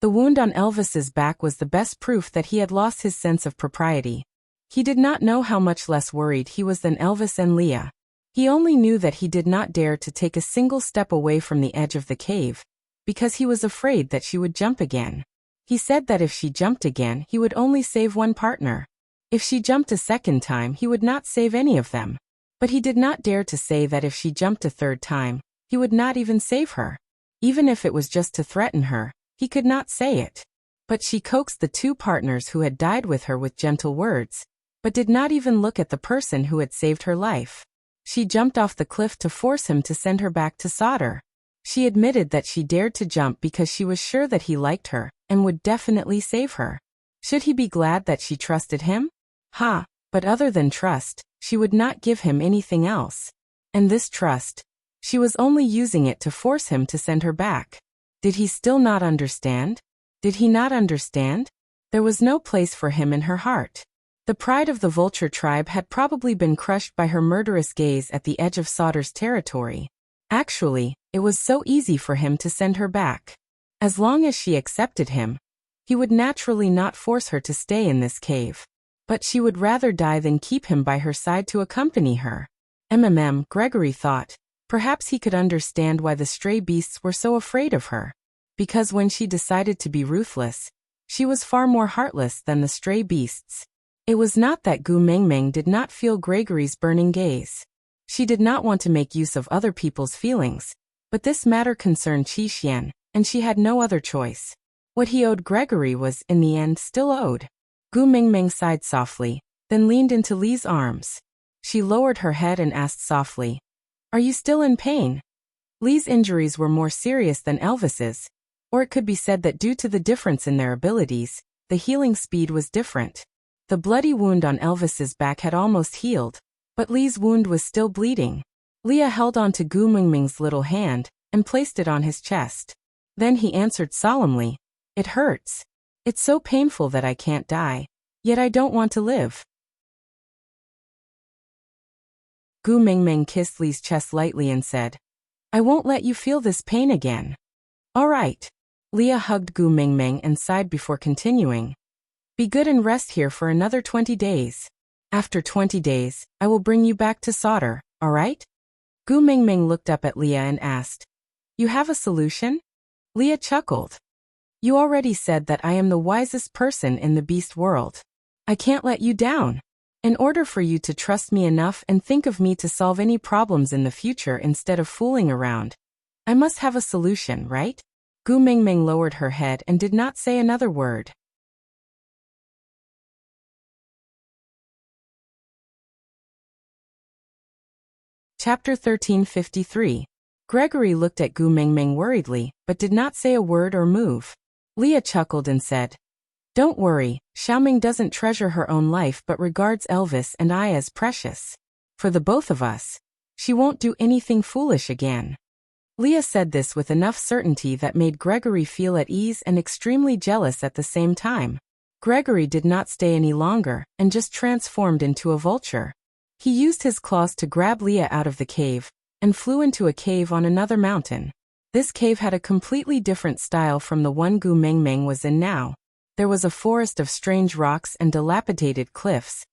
The wound on Elvis's back was the best proof that he had lost his sense of propriety. He did not know how much less worried he was than Elvis and Leah. He only knew that he did not dare to take a single step away from the edge of the cave, because he was afraid that she would jump again. He said that if she jumped again, he would only save one partner. If she jumped a second time, he would not save any of them. But he did not dare to say that if she jumped a third time, he would not even save her. Even if it was just to threaten her, he could not say it. But she coaxed the two partners who had died with her with gentle words, but did not even look at the person who had saved her life. She jumped off the cliff to force him to send her back to Sodor. She admitted that she dared to jump because she was sure that he liked her and would definitely save her. Should he be glad that she trusted him? But other than trust, she would not give him anything else. And this trust, she was only using it to force him to send her back. Did he still not understand? Did he not understand? There was no place for him in her heart. The pride of the vulture tribe had probably been crushed by her murderous gaze at the edge of Sodor's territory. Actually, it was so easy for him to send her back. As long as she accepted him, he would naturally not force her to stay in this cave. But she would rather die than keep him by her side to accompany her. Gregory thought. Perhaps he could understand why the stray beasts were so afraid of her. Because when she decided to be ruthless, she was far more heartless than the stray beasts. It was not that Gu Mengmeng did not feel Gregory's burning gaze. She did not want to make use of other people's feelings, but this matter concerned Qi Xian, and she had no other choice. What he owed Gregory was, in the end, still owed. Gu Mengmeng sighed softly, then leaned into Li's arms. She lowered her head and asked softly, "Are you still in pain?" Li's injuries were more serious than Elvis's, or it could be said that due to the difference in their abilities, the healing speed was different. The bloody wound on Elvis's back had almost healed, but Li's wound was still bleeding. Leah held on to Gu Mingming's little hand and placed it on his chest. Then he answered solemnly, "It hurts. It's so painful that I can't die, yet I don't want to live." Gu Mingming kissed Li's chest lightly and said, "I won't let you feel this pain again." "All right." Leah hugged Gu Mingming and sighed before continuing, "Be good and rest here for another 20 days. After 20 days, I will bring you back to Sodor, all right?" Gu Mingming looked up at Leah and asked, "You have a solution?" Leah chuckled. "You already said that I am the wisest person in the beast world. I can't let you down. In order for you to trust me enough and think of me to solve any problems in the future instead of fooling around, I must have a solution, right?" Gu Mingming lowered her head and did not say another word. Chapter 1353. Gregory looked at Gu Mingming worriedly, but did not say a word or move. Leah chuckled and said, "Don't worry, Xiaoming doesn't treasure her own life but regards Elvis and I as precious. For the both of us, she won't do anything foolish again." Leah said this with enough certainty that made Gregory feel at ease and extremely jealous at the same time. Gregory did not stay any longer and just transformed into a vulture. He used his claws to grab Leah out of the cave and flew into a cave on another mountain. This cave had a completely different style from the one Gu Mengmeng was in now. There was a forest of strange rocks and dilapidated cliffs,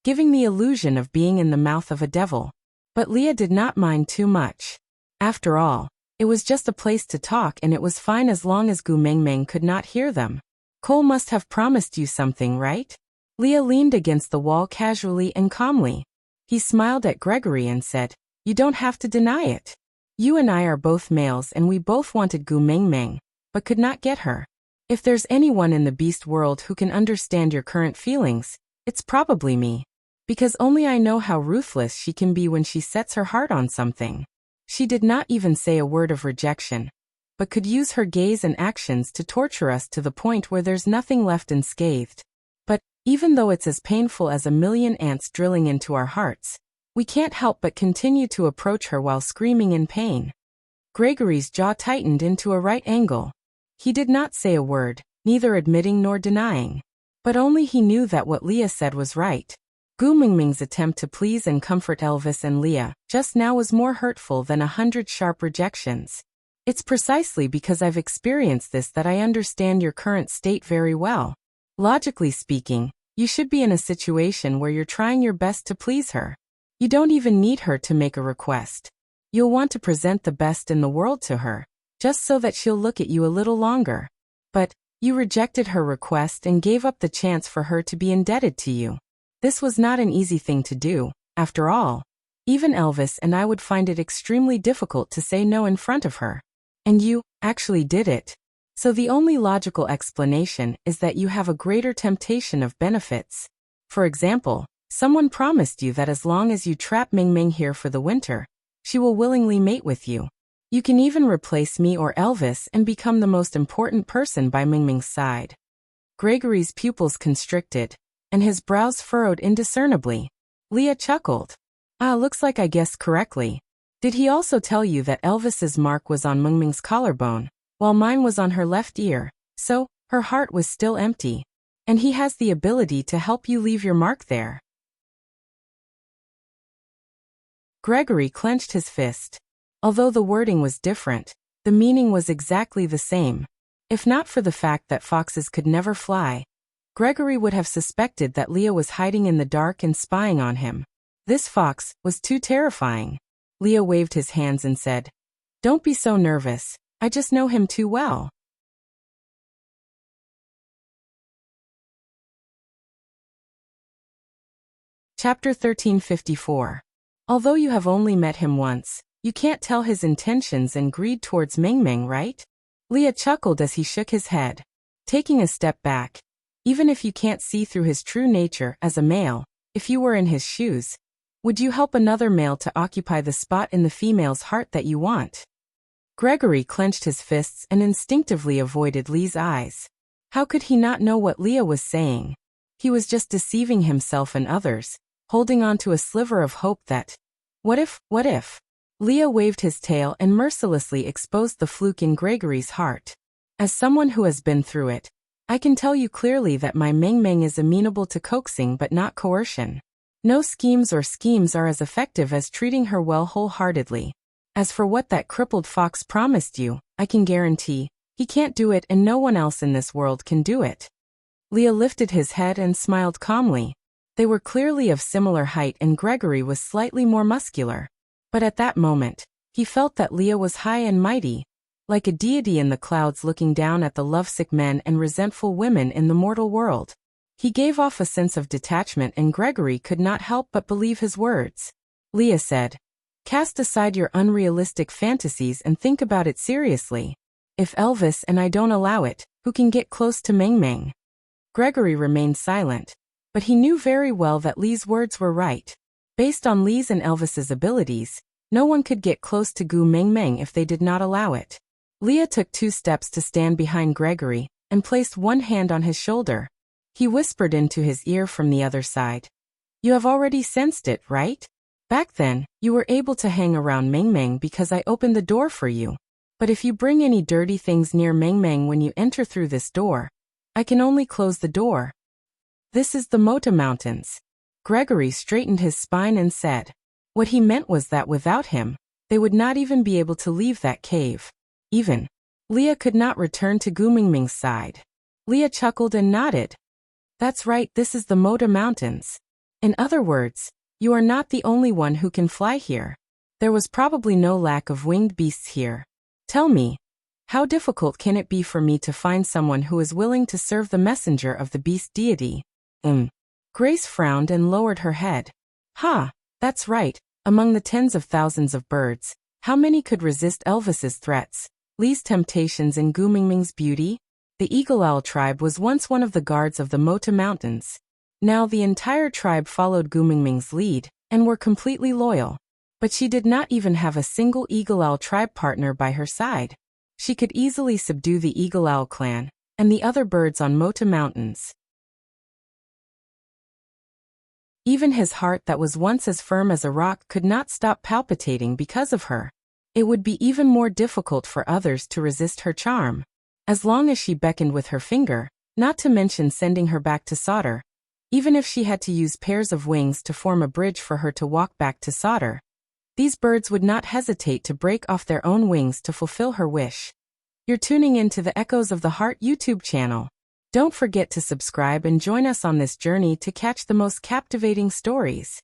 giving the illusion of being in the mouth of a devil. But Leah did not mind too much. After all, it was just a place to talk and it was fine as long as Gu Mengmeng could not hear them. "Cole must have promised you something, right?" Leah leaned against the wall casually and calmly. He smiled at Gregory and said, "You don't have to deny it. You and I are both males and we both wanted Gu Mengmeng, but could not get her. If there's anyone in the beast world who can understand your current feelings, it's probably me. Because only I know how ruthless she can be when she sets her heart on something." She did not even say a word of rejection, but could use her gaze and actions to torture us to the point where there's nothing left unscathed. But, even though it's as painful as a million ants drilling into our hearts, we can't help but continue to approach her while screaming in pain. Gregory's jaw tightened into a right angle. He did not say a word, neither admitting nor denying. But only he knew that what Leah said was right. Gu Mingming's attempt to please and comfort Elvis and Leah just now was more hurtful than 100 sharp rejections. It's precisely because I've experienced this that I understand your current state very well. Logically speaking, you should be in a situation where you're trying your best to please her. You don't even need her to make a request. You'll want to present the best in the world to her, just so that she'll look at you a little longer. But you rejected her request and gave up the chance for her to be indebted to you. This was not an easy thing to do, after all. Even Elvis and I would find it extremely difficult to say no in front of her. And you actually did it. So the only logical explanation is that you have a greater temptation of benefits. For example, someone promised you that as long as you trap Ming Ming here for the winter, she will willingly mate with you. You can even replace me or Elvis and become the most important person by Ming Ming's side. Gregory's pupils constricted, and his brows furrowed indiscernibly. Leah chuckled. Looks like I guessed correctly. Did he also tell you that Elvis's mark was on Ming Ming's collarbone, while mine was on her left ear, so her heart was still empty? And he has the ability to help you leave your mark there. Gregory clenched his fist. Although the wording was different, the meaning was exactly the same. If not for the fact that foxes could never fly, Gregory would have suspected that Leah was hiding in the dark and spying on him. This fox was too terrifying. Leah waved his hands and said, "Don't be so nervous. I just know him too well." Chapter 1354. Although you have only met him once, you can't tell his intentions and greed towards Ming Ming, right? Leah chuckled as he shook his head. Taking a step back, even if you can't see through his true nature as a male, if you were in his shoes, would you help another male to occupy the spot in the female's heart that you want? Gregory clenched his fists and instinctively avoided Lee's eyes. How could he not know what Leah was saying? He was just deceiving himself and others, holding on to a sliver of hope that, what if? Leah waved his tail and mercilessly exposed the fluke in Gregory's heart. As someone who has been through it, I can tell you clearly that my Ming Ming is amenable to coaxing but not coercion. No schemes are as effective as treating her well wholeheartedly. As for what that crippled fox promised you, I can guarantee, he can't do it and no one else in this world can do it. Leah lifted his head and smiled calmly. They were clearly of similar height and Gregory was slightly more muscular. But at that moment, he felt that Leah was high and mighty, like a deity in the clouds looking down at the lovesick men and resentful women in the mortal world. He gave off a sense of detachment and Gregory could not help but believe his words. Leah said, "Cast aside your unrealistic fantasies and think about it seriously. If Elvis and I don't allow it, who can get close to Ming Ming?" Gregory remained silent, but he knew very well that Lee's words were right. Based on Lee's and Elvis's abilities, no one could get close to Gu Ming Ming if they did not allow it. Leah took 2 steps to stand behind Gregory and placed one hand on his shoulder. He whispered into his ear from the other side. "You have already sensed it, right? Back then, you were able to hang around Ming Ming because I opened the door for you. But if you bring any dirty things near Ming Ming when you enter through this door, I can only close the door. This is the Mota Mountains." Gregory straightened his spine and said, what he meant was that without him, they would not even be able to leave that cave. Even Leah could not return to Gu Mingming's side. Leah chuckled and nodded. "That's right, this is the Mota Mountains. In other words, you are not the only one who can fly here. There was probably no lack of winged beasts here. Tell me, how difficult can it be for me to find someone who is willing to serve the messenger of the beast deity?" Grace frowned and lowered her head. That's right, among the tens of thousands of birds, how many could resist Elvis's threats, Lee's temptations and Gu Mingming's beauty? The Eagle Owl tribe was once one of the guards of the Mota Mountains. Now the entire tribe followed Gu Mingming's lead, and were completely loyal. But she did not even have a single Eagle Owl tribe partner by her side. She could easily subdue the Eagle Owl clan, and the other birds on Mota Mountains. Even his heart that was once as firm as a rock could not stop palpitating because of her. It would be even more difficult for others to resist her charm. As long as she beckoned with her finger, not to mention sending her back to Sauter. Even if she had to use pairs of wings to form a bridge for her to walk back to Sauter, These birds would not hesitate to break off their own wings to fulfill her wish. You're tuning in to the Echoes of the Heart YouTube channel. Don't forget to subscribe and join us on this journey to catch the most captivating stories.